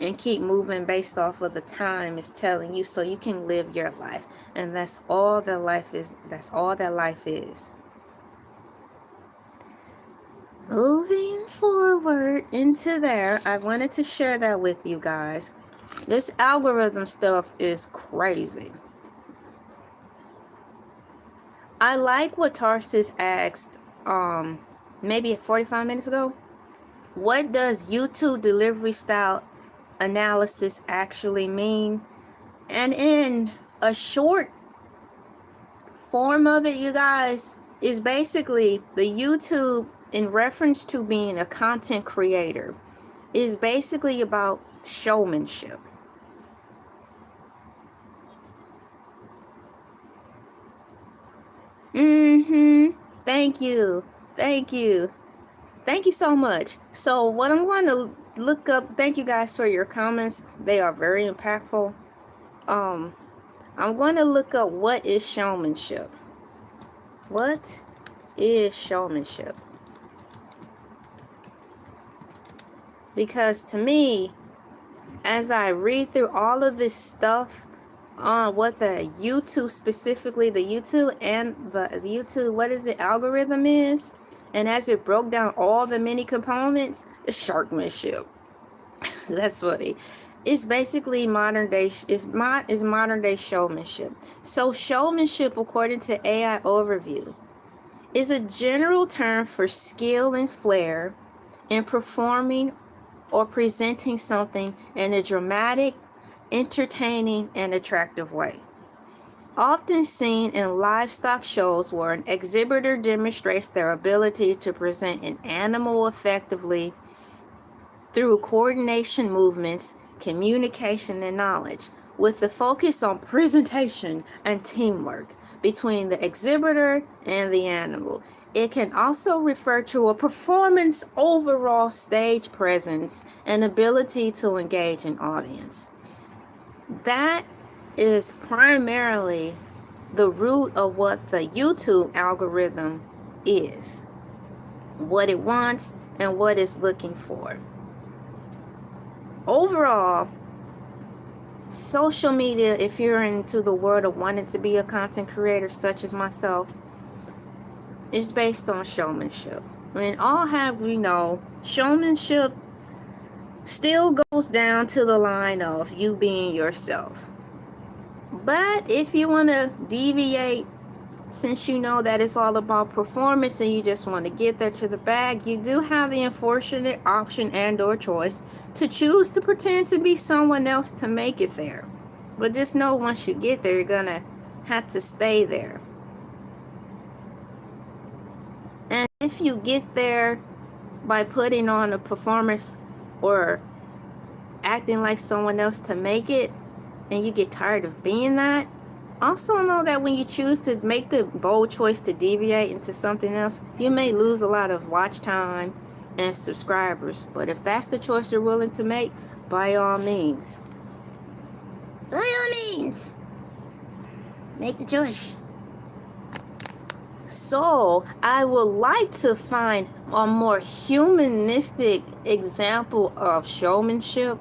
And keep moving based off of the time it's telling you, so you can live your life. And that's all that life is. That's all that life is. Moving forward into there, I wanted to share that with you guys. This algorithm stuff is crazy. I like what Tarsus asked maybe 45 minutes ago. What does YouTube delivery style analysis actually mean? And in a short form of it, you guys, is basically the YouTube, in reference to being a content creator, is basically about showmanship. Thank you. Thank you. Thank you so much. So what I'm going to look up, thank you guys for your comments. They are very impactful. I'm going to look up what is showmanship. What is showmanship? Because to me, as I read through all of this stuff on what the YouTube, specifically the YouTube and the YouTube, what is it, algorithm is, and as it broke down all the many components, it's sharkmanship. That's funny. It's basically modern day. It's modern day showmanship. So showmanship, according to AI Overview, is a general term for skill and flair in performing or presenting something in a dramatic, entertaining, and attractive way. Often seen in livestock shows where an exhibitor demonstrates their ability to present an animal effectively through coordination movements, communication, and knowledge, with the focus on presentation and teamwork between the exhibitor and the animal. It can also refer to a performance overall stage presence and ability to engage an audience. That is primarily the root of what the YouTube algorithm is, what it wants and what it's looking for. Overall, social media, if you're into the world of wanting to be a content creator such as myself, is based on showmanship. And all have we know, showmanship still goes down to the line of you being yourself. But if you want to deviate, since you know that it's all about performance and you just want to get there to the bag, you do have the unfortunate option and or choice to choose to pretend to be someone else to make it there. But just know once you get there, you're going to have to stay there. And if you get there by putting on a performance or acting like someone else to make it, and you get tired of being that, also know that when you choose to make the bold choice to deviate into something else, you may lose a lot of watch time and subscribers. But if that's the choice you're willing to make, by all means. By all means, make the choice. So, I would like to find a more humanistic example of showmanship.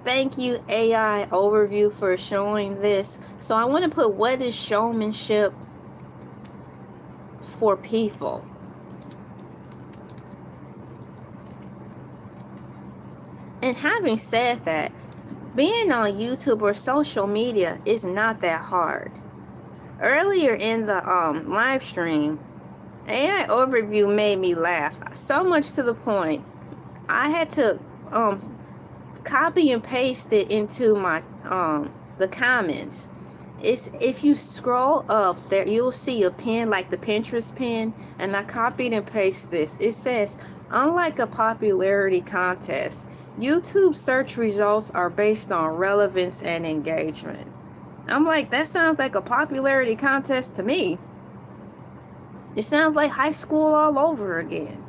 Thank you, AI Overview, for showing this. So I want to put what is showmanship for people. And having said that, being on YouTube or social media is not that hard. Earlier in the live stream, AI Overview made me laugh so much to the point I had to copy and paste it into my the comments. It's, if you scroll up there, you'll see a pin like the Pinterest pin, and I copied and pasted this. It says, unlike a popularity contest, YouTube search results are based on relevance and engagement. I'm like, that sounds like a popularity contest to me. It sounds like high school all over again.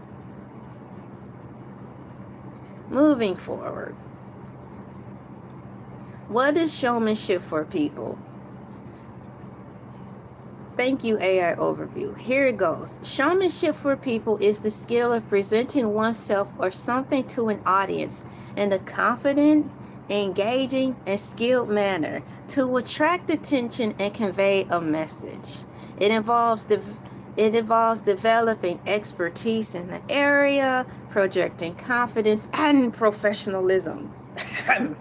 Moving forward. What is showmanship for people? Thank you, AI Overview. Here it goes. Showmanship for people is the skill of presenting oneself or something to an audience in a confident, engaging, and skilled manner to attract attention and convey a message. It involves developing expertise in the area, projecting confidence and professionalism, and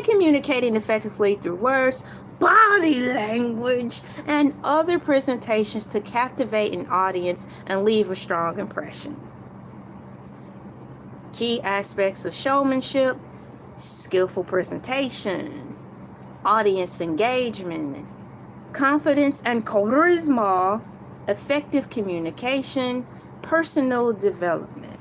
communicating effectively through words, body language, and other presentations to captivate an audience and leave a strong impression. Key aspects of showmanship: skillful presentation, audience engagement, confidence and charisma, effective communication, personal development.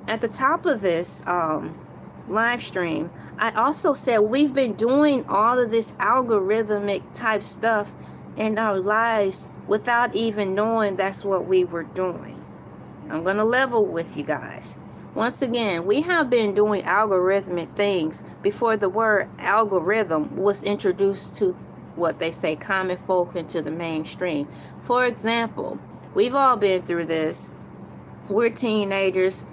At the top of this live stream, I also said we've been doing all of this algorithmic type stuff in our lives without even knowing that's what we were doing. I'm going to level with you guys. Once again, we have been doing algorithmic things before the word algorithm was introduced to what they say common folk into the mainstream. For example, we've all been through this. We're teenagers,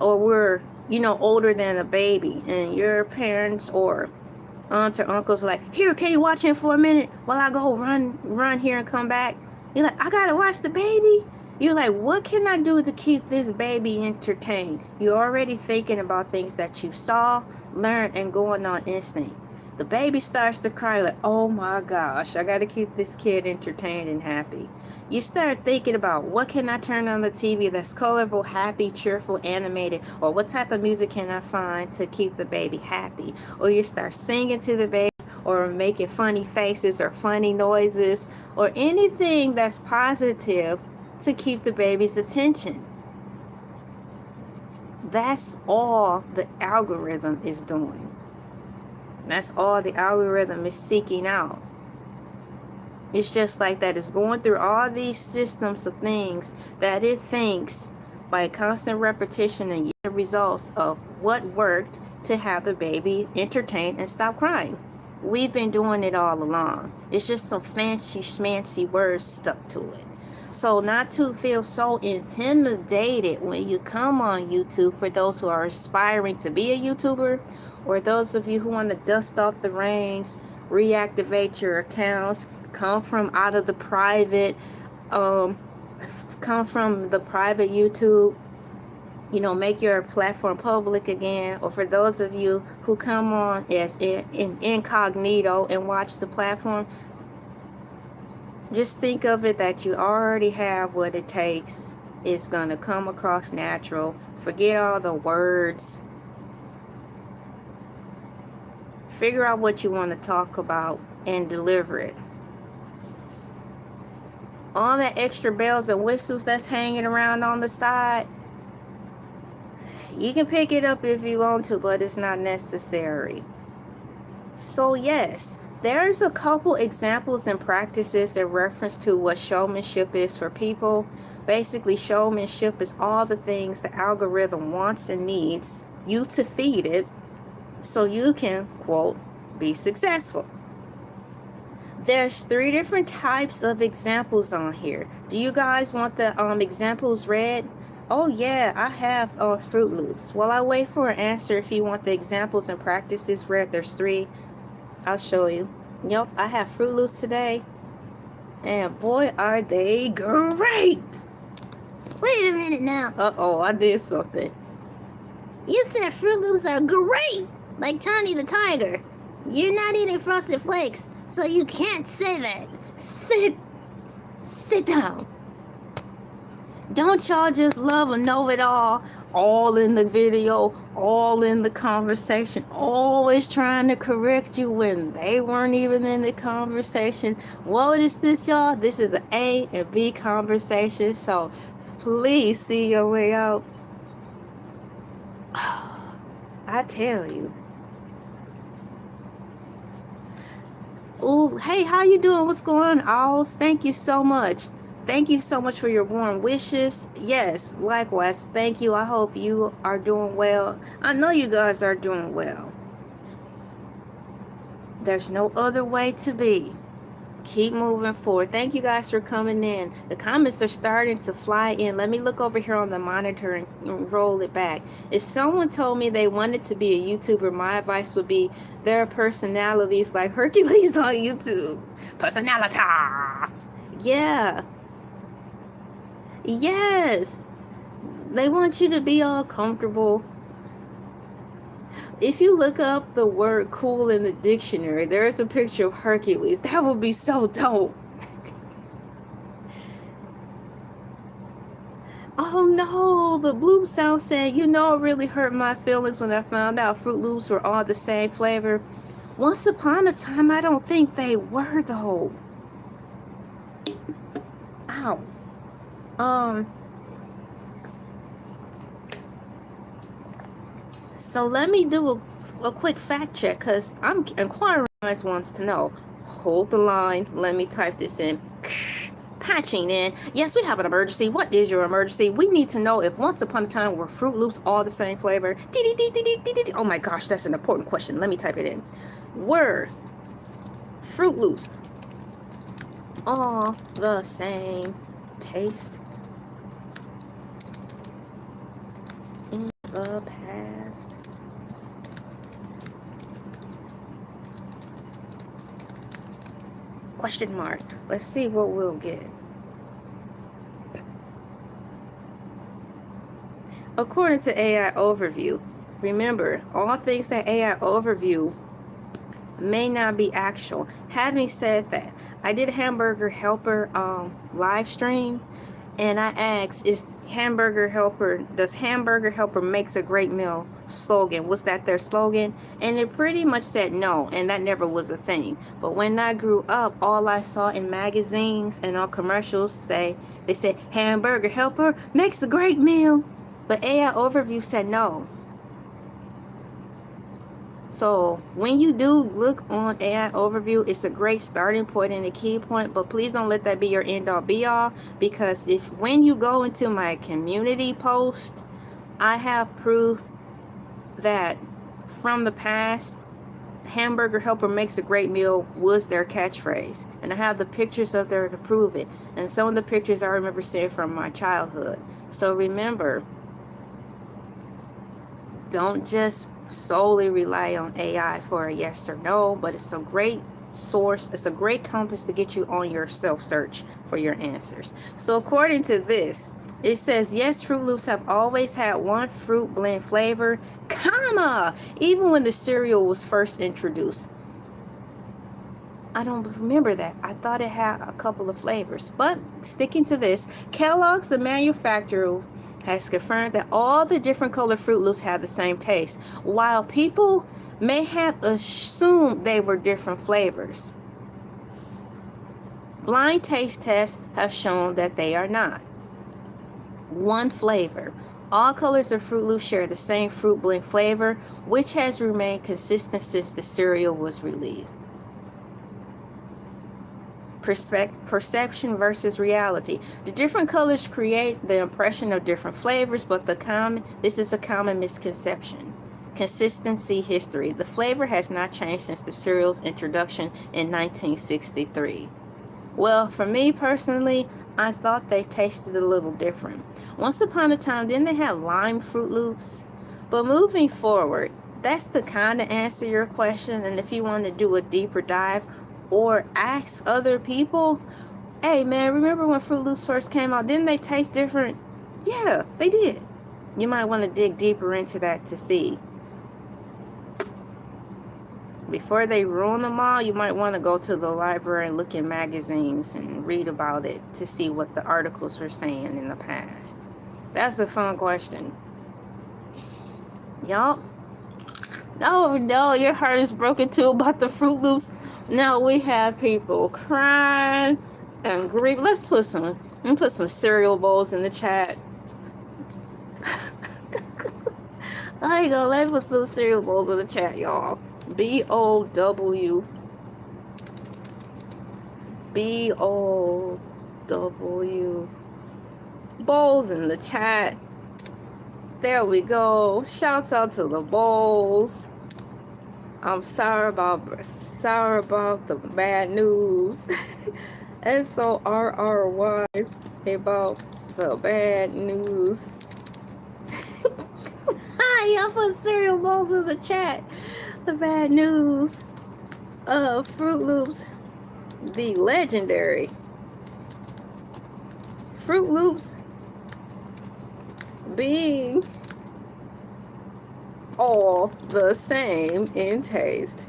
or we're older than a baby, and your parents or aunts or uncles are like, here, can you watch him for a minute while I go run here and come back? You're like, I gotta watch the baby. You're like, what can I do to keep this baby entertained? You're already thinking about things that you saw, learned, and going on instinct. The baby starts to cry, like, oh my gosh, I gotta keep this kid entertained and happy. You start thinking about, what can I turn on the TV that's colorful, happy, cheerful, animated, or what type of music can I find to keep the baby happy? Or you start singing to the baby, or making funny faces or funny noises, or anything that's positive to keep the baby's attention. That's all the algorithm is doing. That's all the algorithm is seeking out. It's just like that. It's going through all these systems of things that it thinks by constant repetition and the results of what worked to have the baby entertained and stop crying. We've been doing it all along. It's just some fancy schmancy words stuck to it. So not to feel so intimidated when you come on YouTube, for those who are aspiring to be a YouTuber, or those of you who want to dust off the reins, reactivate your accounts, come from the private YouTube, make your platform public again. Or for those of you who come on as in incognito and watch the platform, just think of it that you already have what it takes. It's going to come across natural. Forget all the words. Figure out what you want to talk about and deliver it. All that extra bells and whistles that's hanging around on the side, you can pick it up if you want to, but it's not necessary. So yes, there's a couple examples and practices in reference to what showmanship is for people. Basically, showmanship is all the things the algorithm wants and needs you to feed it so you can, quote, be successful. There's 3 different types of examples on here. Do you guys want the examples read? Oh yeah, I have Fruit Loops. While I wait for an answer, if you want the examples and practices read, there's 3. I'll show you. Yep, I have Fruit Loops today. And boy, are they great! Wait a minute now. Uh-oh, I did something. You said Fruit Loops are great, like Tiny the Tiger. You're not eating Frosted Flakes, so you can't say that. Sit down. Don't y'all just love a know-it-all? All in the video, all in the conversation, always trying to correct you when they weren't even in the conversation. What is this, y'all? This is an A and B conversation, so please see your way out. I tell you. Oh, hey, how you doing? What's going on, Owls? Thank you so much. Thank you so much for your warm wishes. Yes, likewise. Thank you. I hope you are doing well. I know you guys are doing well. There's no other way to be. Keep moving forward. Thank you guys for coming in. The comments are starting to fly in. Let me look over here on the monitor and roll it back. If someone told me they wanted to be a YouTuber, my advice would be their personalities like Hercules on YouTube. Personality. Yeah. Yes. They want you to be all comfortable. If you look up the word cool in the dictionary, there's a picture of Hercules. That would be so dope. Oh no, the Bloom Sound said, you know, it really hurt my feelings when I found out Fruit Loops were all the same flavor. Once upon a time, I don't think they were though. Ow. So let me do a quick fact check, because I'm inquiring minds wants to know. Hold the line. Let me type this in. Patching in. Yes, we have an emergency. What is your emergency? We need to know if once upon a time were Fruit Loops all the same flavor. Oh my gosh, that's an important question. Let me type it in. Were Fruit Loops all the same taste in the past? Question mark. Let's see what we'll get. According to AI Overview, remember, all things that AI Overview may not be actual. Having said that, I did a Hamburger Helper live stream, and I asked, does Hamburger Helper makes a great meal slogan? Was that their slogan? And it pretty much said no, and that never was a thing. But when I grew up, all I saw in magazines and on commercials they said Hamburger Helper makes a great meal. But AI Overview said no. So when you do look on AI Overview, it's a great starting point and a key point, but please don't let that be your end all be all, because when you go into my community post, I have proof that from the past, Hamburger Helper makes a great meal was their catchphrase, and I have the pictures up there to prove it, and some of the pictures I remember seeing from my childhood. So remember, don't just solely rely on AI for a yes or no, but it's a great source, it's a great compass to get you on your self-search for your answers. So according to this, it says, yes, Fruit Loops have always had one fruit blend flavor, comma, even when the cereal was first introduced. I don't remember that. I thought it had a couple of flavors. But sticking to this, Kellogg's, the manufacturer, has confirmed that all the different colored Fruit Loops have the same taste, while people may have assumed they were different flavors. Blind taste tests have shown that they are not. One flavor. All colors of Fruit Loops share the same fruit blend flavor, which has remained consistent since the cereal was released. Perception versus reality. The different colors create the impression of different flavors, but this is a common misconception. Consistency history. The flavor has not changed since the cereal's introduction in 1963. Well, for me personally, I thought they tasted a little different. Once upon a time, didn't they have lime Fruit Loops? But moving forward, that's the kind of answer your question, and if you want to do a deeper dive, or ask other people, hey man, remember when Fruit Loops first came out, didn't they taste different? Yeah, they did. You might want to dig deeper into that to see. Before they ruin them all, you might want to go to the library and look in magazines and read about it to see what the articles were saying in the past. That's a fun question. Yup. Oh no, your heart is broken too about the Fruit Loops. Now we have people crying and grief. Let's put some cereal bowls in the chat. I ain't gonna let me put some cereal bowls in the chat, y'all. BOW. BOW. Bowls in the chat. There we go. Shouts out to the bowls. I'm sorry about the bad news. SORRY about the bad news. Hi, y'all put cereal bowls in the chat. The bad news of Fruit Loops, the legendary Fruit Loops being all the same in taste.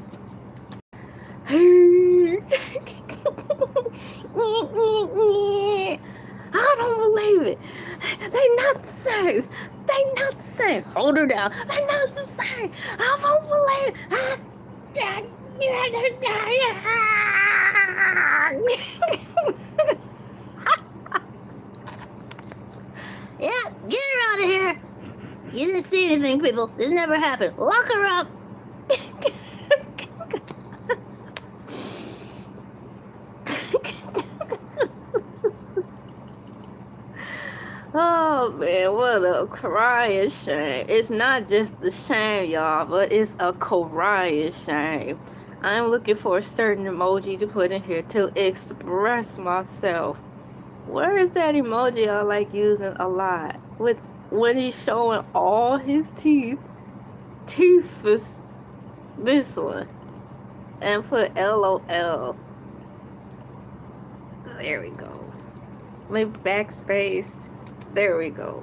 I don't believe it. They not the same. They not the same. Hold her down. They not the same. I don't believe it. Yeah, get her out of here. You didn't see anything, people. This never happened. Lock her up. Oh man, what a crying shame. It's not just the shame, y'all, but it's a crying shame. I'm looking for a certain emoji to put in here to express myself. Where is that emoji I like using a lot? When he's showing all his teeth. Toothless. This one. And put LOL. There we go. Maybe backspace. There we go.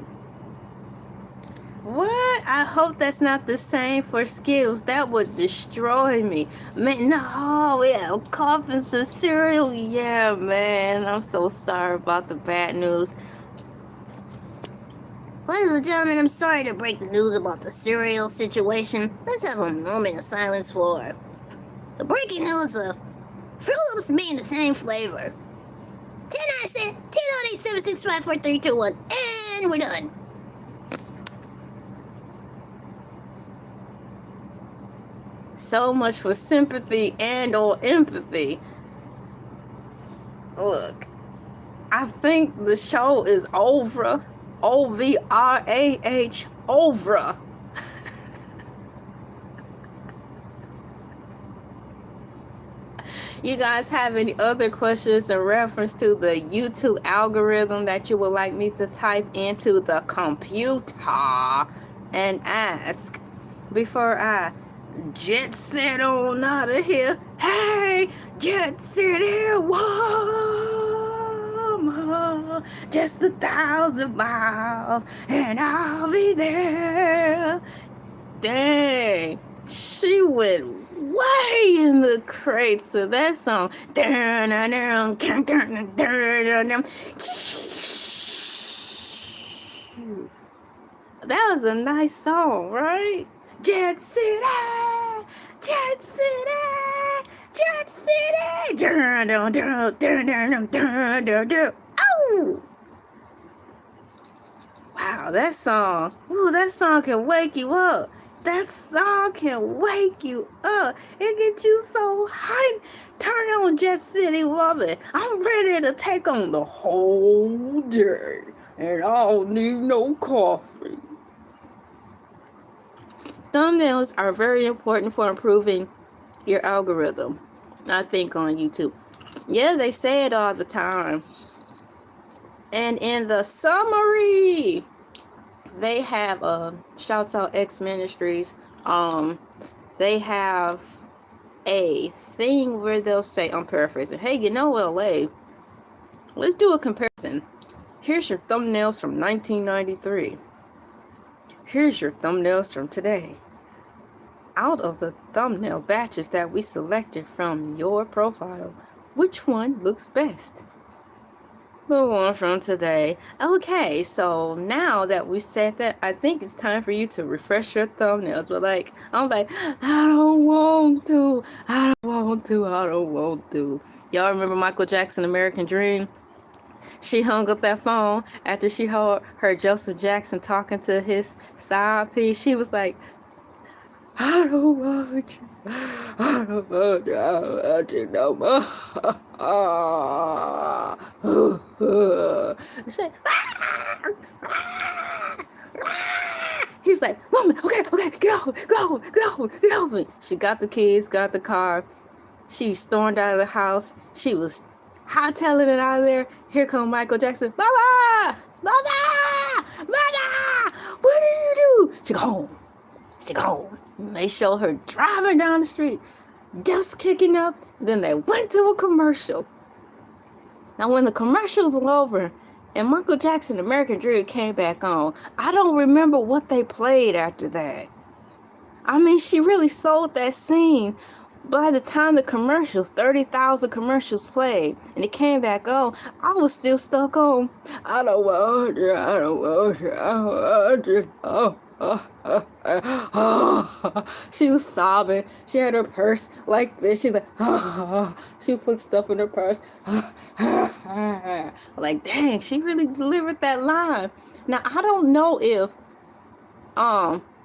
What? I hope that's not the same for Skittles. That would destroy me. Man, no. Yeah, coffins the cereal. Yeah, man. I'm so sorry about the bad news. Ladies and gentlemen, I'm sorry to break the news about the cereal situation. Let's have a moment of silence for the breaking news of Fruit Loops being the same flavor. 10-8-7-6-5-4-3-2-1, and we're done. So much for sympathy and or empathy. Look, I think the show is over. OVRAH, over. You guys have any other questions in reference to the YouTube algorithm that you would like me to type into the computer and ask before I jet set on out of here? Hey, jet set here, woman, just 1,000 miles and I'll be there. Dang, she went way in the crates of that song. That was a nice song, right? Jet City, Jet City, Jet City. Oh! Wow, that song. Ooh, that song can wake you up. That song can wake you up. It gets you so hyped. Turn on Jet City Woman. I'm ready to take on the whole day. And I don't need no coffee. Thumbnails are very important for improving your algorithm, I think, on YouTube. Yeah, they say it all the time. And in the summary, they have shouts out X Ministries. They have a thing where they'll say, I'm paraphrasing, hey, you know, LA, let's do a comparison. Here's your thumbnails from 1993. Here's your thumbnails from today. Out of the thumbnail batches that we selected from your profile, which one looks best? The one from today. Okay, so now that we said that, I think it's time for you to refresh your thumbnails. But I'm like, I don't want to. Y'all remember Michael Jackson, American Dream? She hung up that phone after she heard Joseph Jackson talking to his side piece. She was like, I don't want you I don't want you no more. She's like, he was like, woman, okay, get off, get off me. She got the kids, got the car. She stormed out of the house. She was hightailing it out of there. Here come Michael Jackson. Mama! What did you do? She gone. And they show her driving down the street, just kicking up. Then they went to a commercial. Now, when the commercials were over and Michael Jackson, American Dream came back on, I don't remember what they played after that. I mean, she really sold that scene. By the time the commercials, 30,000 commercials played, and it came back on, I was still stuck on, I don't want you. She was sobbing. She had her purse like this. She's like, she put stuff in her purse. Like, dang, she really delivered that line. Now, I don't know if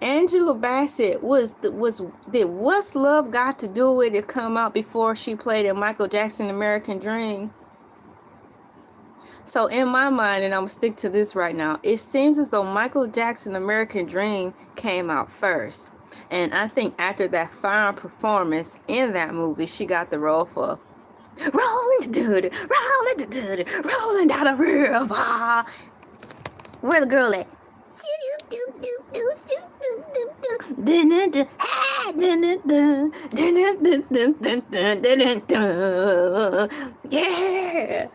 Angela Bassett did What's Love Got to Do with It come out before she played in Michael Jackson American Dream? So in my mind, and I'm gonna stick to this right now, it seems as though Michael Jackson American Dream came out first. And I think after that fine performance in that movie, she got the role for rolling down the river. Where the girl at? Yeah.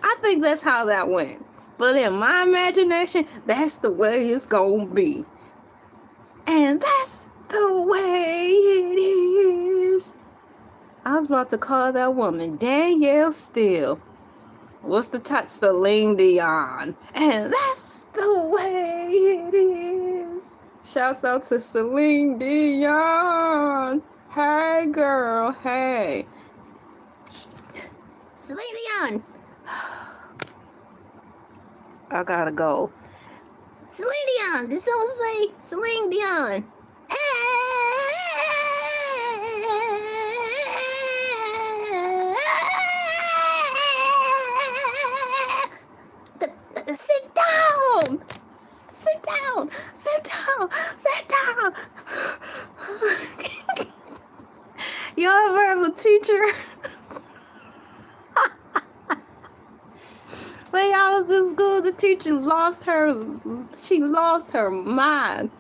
I think that's how that went. But in my imagination, that's the way it's gonna be. And that's the way it is. I was about to call that woman Danielle Steele. What's the touch? Celine Dion. And that's the way it is. Shouts out to Celine Dion. Hey, girl. Hey. Celine Dion. I gotta go. Celine Dion. Did someone say Celine Dion? Sit down. You ever have a teacher? When I was in school, the teacher lost her mind.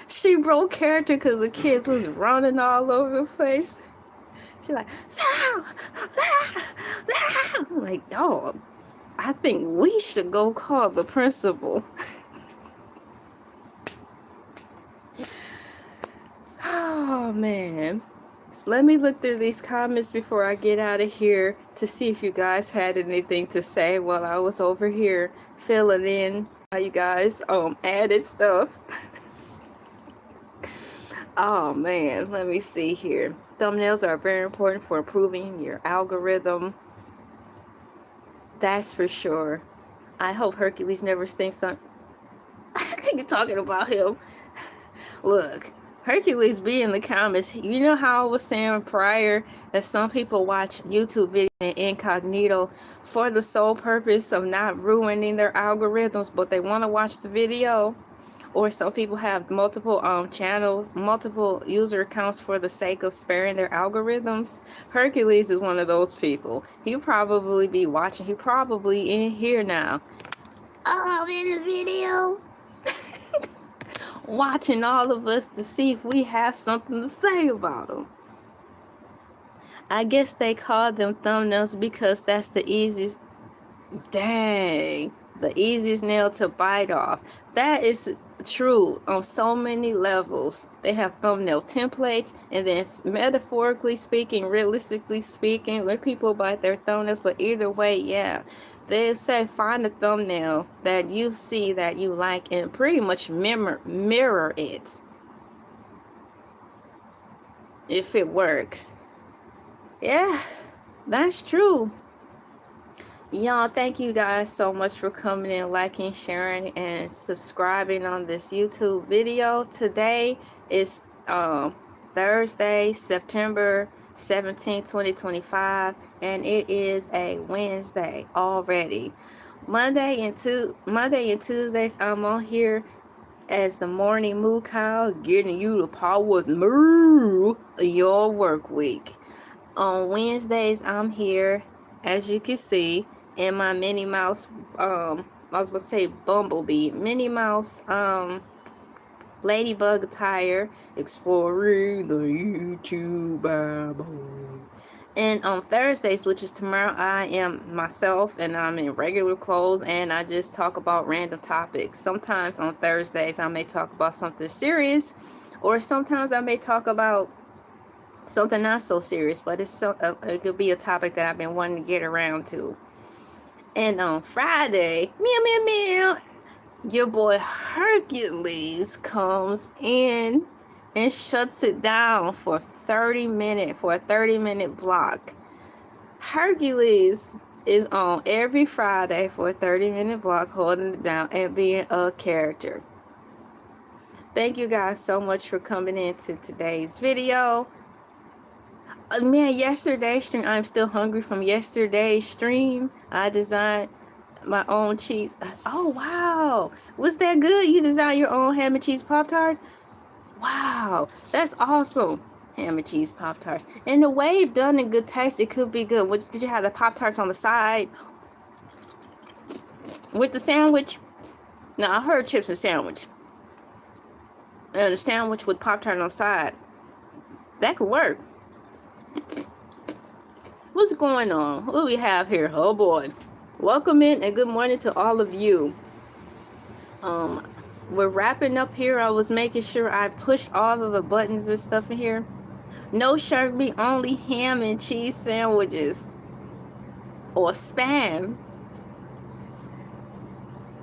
She broke character because the kids was running all over the place. She's like, sit down. I'm like, dog, I think we should go call the principal. Oh, man. So let me look through these comments before I get out of here to see if you guys had anything to say while I was over here filling in how you guys added stuff. Oh, man. Let me see here. Thumbnails are very important for improving your algorithm. That's for sure. I hope Hercules never thinks on... You're talking about him. Look, Hercules be in the comments. You know how I was saying prior that some people watch YouTube videos in incognito for the sole purpose of not ruining their algorithms, but they want to watch the video? Or some people have multiple channels, multiple user accounts for the sake of sparing their algorithms. Hercules is one of those people. He'll probably be watching. He probably in here now. Oh, in the video. Watching all of us to see if we have something to say about them. I guess they call them thumbnails because that's the easiest. Dang. The easiest nail to bite off. That is true on so many levels. They have thumbnail templates, and then metaphorically speaking, realistically speaking, when people bite their thumbnails, but either way, yeah, they say find a thumbnail that you see that you like and pretty much mirror it if it works. Yeah, that's true. Y'all, thank you guys so much for coming in, liking, sharing, and subscribing on this YouTube video. Today is Thursday, September 17, 2025, and it is a Wednesday already. Monday and Tuesdays, I'm on here as the morning moo cow, getting you the power to moo your work week. On Wednesdays, I'm here, as you can see, in my Minnie Mouse, I was about to say Bumblebee, Minnie Mouse, Ladybug attire, exploring the YouTube Bible. And on Thursdays, which is tomorrow, I am myself and I'm in regular clothes and I just talk about random topics. Sometimes on Thursdays, I may talk about something serious, or sometimes I may talk about something not so serious, but it could be a topic that I've been wanting to get around to. And on Friday, meow meow meow, your boy Hercules comes in and shuts it down for a 30-minute block. Hercules is on every Friday for a 30-minute block, holding it down and being a character. Thank you guys so much for coming into today's video. Man, yesterday's stream, I'm still hungry from yesterday's stream. I designed my own cheese. Oh, wow. Was that good? You designed your own ham and cheese Pop-Tarts? Wow, that's awesome. Ham and cheese Pop-Tarts. And the way you've done in good taste, it could be good. What, did you have the Pop-Tarts on the side with the sandwich? No, I heard chips and sandwich. And a sandwich with Pop-Tart on the side. That could work. What's going on? What do we have here? Oh boy. Welcome in and good morning to all of you. We're wrapping up here. I was making sure I pushed all of the buttons and stuff in here. No shark meat, only ham and cheese sandwiches. Or Spam.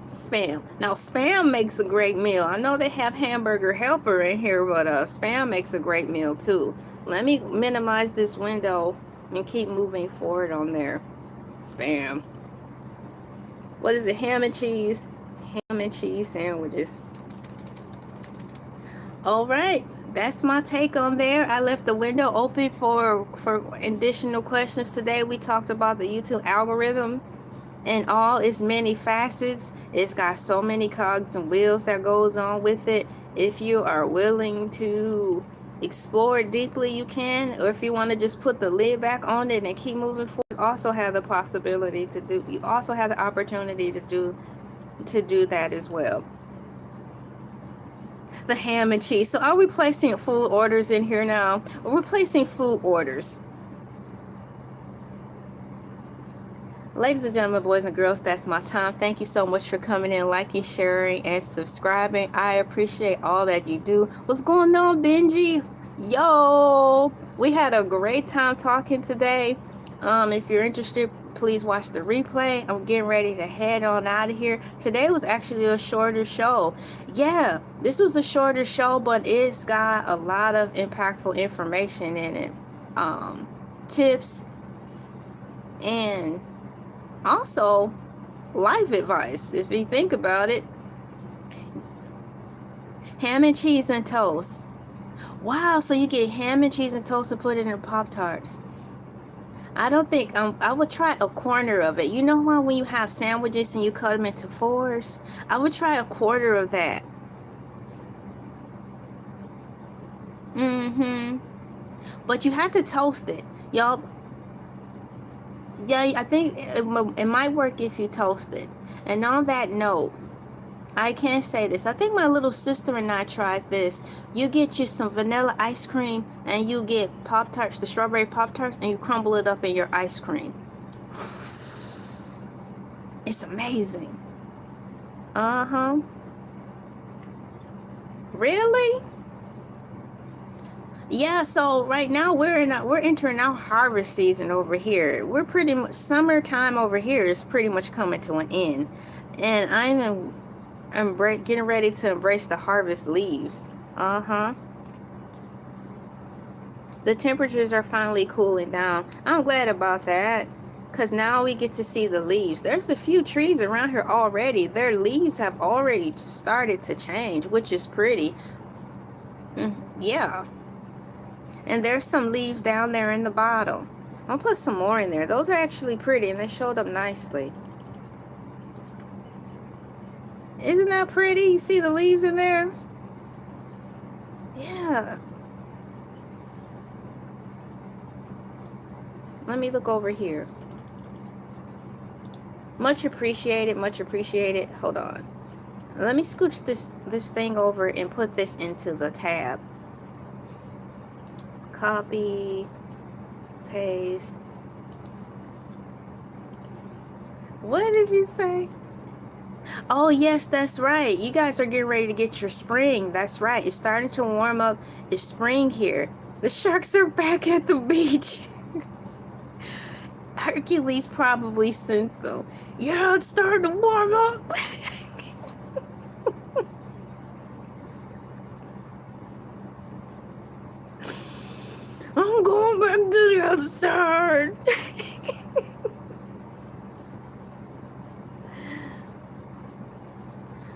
Spam. Now Spam makes a great meal. I know they have Hamburger Helper in here, but Spam makes a great meal too. Let me minimize this window and keep moving forward on there. Spam. What is it? Ham and cheese sandwiches. All right, that's my take on there. I left the window open for additional questions today. We talked about the YouTube algorithm and all its many facets. It's got so many cogs and wheels that goes on with it. If you are willing to explore it deeply, you can, or if you want to just put the lid back on it and keep moving forward, you also have the possibility to do, you also have the opportunity to do that as well. The ham and cheese. So are we placing food orders in here now? We're placing food orders. Ladies and gentlemen, boys and girls, that's my time. Thank you so much for coming in, liking, sharing, and subscribing. I appreciate all that you do. What's going on, Benji? Yo, we had a great time talking today. If you're interested, please watch the replay. I'm getting ready to head on out of here. Today was actually a shorter show. Yeah, this was a shorter show, but it's got a lot of impactful information in it. Tips and also life advice, if you think about it. Ham and cheese and toast. Wow, so you get ham and cheese and toast and put it in Pop-Tarts. I don't think, I would try a corner of it. You know how when you have sandwiches and you cut them into fours? I would try a quarter of that. But you have to toast it. Y'all, yeah, I think it might work if you toast it. And on that note, I can't say this. I think my little sister and I tried this. You get you some vanilla ice cream and you get Pop-Tarts, the strawberry Pop-Tarts, and you crumble it up in your ice cream. It's amazing. Really? Yeah, so right now we're entering our harvest season over here. We're pretty much, summertime over here is pretty much coming to an end. And I'm getting ready to embrace the harvest leaves. The temperatures are finally cooling down. I'm glad about that. because now we get to see the leaves. There's a few trees around here already. Their leaves have already started to change, which is pretty. Yeah. And there's some leaves down there in the bottom. I'll put some more in there. Those are actually pretty, and they showed up nicely. Isn't that pretty? You see the leaves in there? Yeah. Let me look over here. Much appreciated, much appreciated. Hold on. Let me scooch this thing over and put this into the tab. Copy, paste. What did you say? Oh, yes, that's right. You guys are getting ready to get your spring. That's right. It's starting to warm up. It's spring here. The sharks are back at the beach. Hercules probably sent them. Yeah, it's starting to warm up. I'm going back to the other side.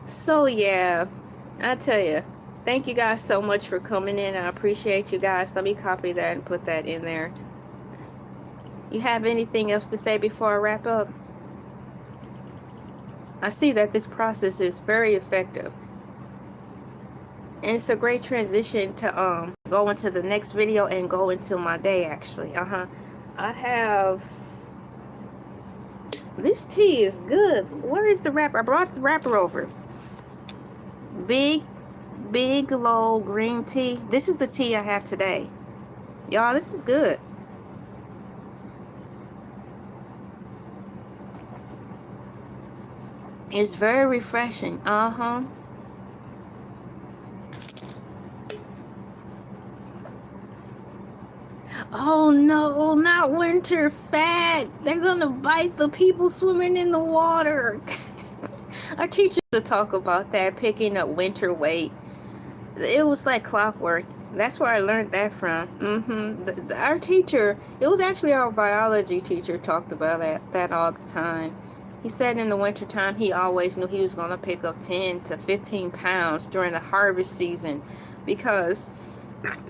So yeah, I tell you, thank you guys so much for coming in. I appreciate you guys. Let me copy that and put that in there. You have anything else to say before I wrap up? I see that this process is very effective. And it's a great transition to go into the next video and go into my day actually. I have, this tea is good. Where is the wrapper? I brought the wrapper over. Big Low green tea. This is the tea I have today. Y'all, this is good. It's very refreshing. Oh no, not winter fat. They're gonna bite the people swimming in the water. Our teacher to talk about that, picking up winter weight. It was like clockwork. That's where I learned that from. Our teacher, it was actually our biology teacher, talked about that all the time. He said in the wintertime he always knew he was going to pick up 10 to 15 pounds during the harvest season because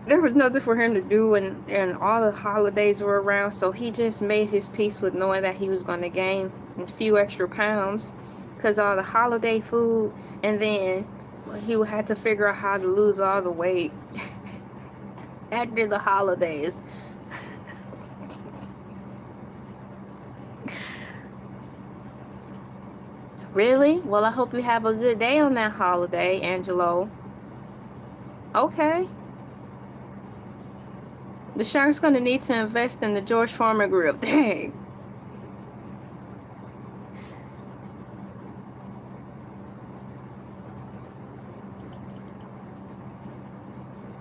there was nothing for him to do and all the holidays were around, so he just made his peace with knowing that he was going to gain a few extra pounds because all the holiday food, and then he would have to figure out how to lose all the weight after the holidays. Really? Well, I hope you have a good day on that holiday, Angelo. Okay. The shark's gonna need to invest in the George Foreman grill. Dang.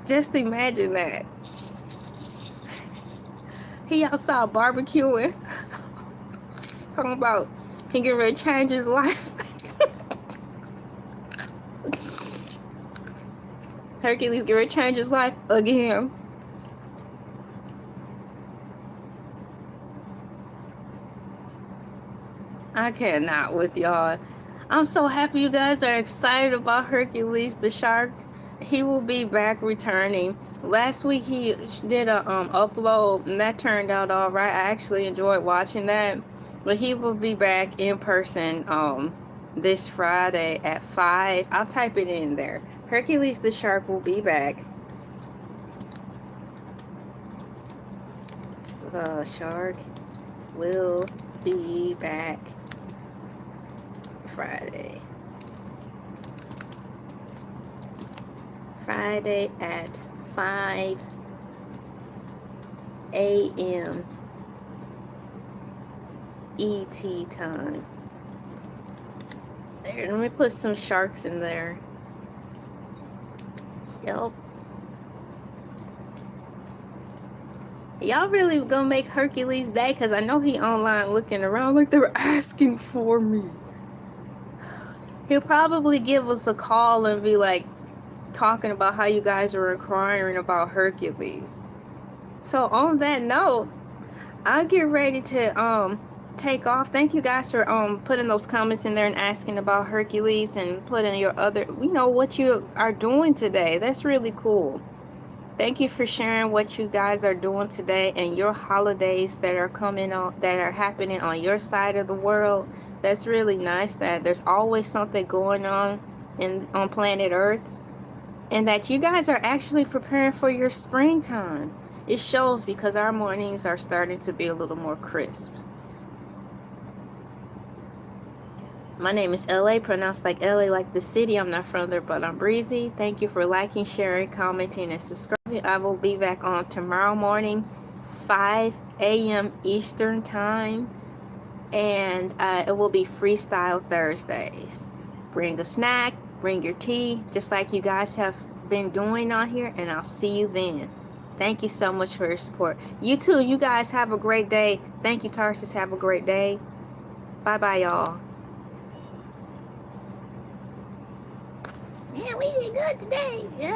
Just imagine that. He outside barbecuing. Talking about he getting ready to change his life. Hercules getting ready to change his life again. I cannot with y'all. I'm so happy you guys are excited about Hercules the shark. He will be back returning. Last week he did a upload and that turned out all right. I actually enjoyed watching that. But he will be back in person this Friday at 5. I'll type it in there. Hercules the shark will be back. The shark will be back Friday. Friday at 5 a.m. ET time. There, let me put some sharks in there. Yep. Y'all really gonna make Hercules day? Because I know he online looking around like they were asking for me. He'll probably give us a call and be like talking about how you guys are inquiring about Hercules. So on that note, I'll get ready to take off. Thank you guys for putting those comments in there and asking about Hercules and putting your other, you know, what you are doing today. That's really cool. Thank you for sharing what you guys are doing today and your holidays that are coming on, that are happening on your side of the world. That's really nice that there's always something going on on planet Earth, and that you guys are actually preparing for your springtime. It shows because our mornings are starting to be a little more crisp. My name is LA, pronounced like LA, like the city. I'm not from there, but I'm breezy. Thank you for liking, sharing, commenting, and subscribing. I will be back on tomorrow morning, 5 a.m. Eastern Time, and it will be Freestyle Thursdays. Bring a snack, bring your tea, just like you guys have been doing on here, and I'll see you then. Thank you so much for your support. You too, you guys have a great day. Thank you, Tarsus. Have a great day. Bye-bye, y'all. Yeah, we did good today. Yeah.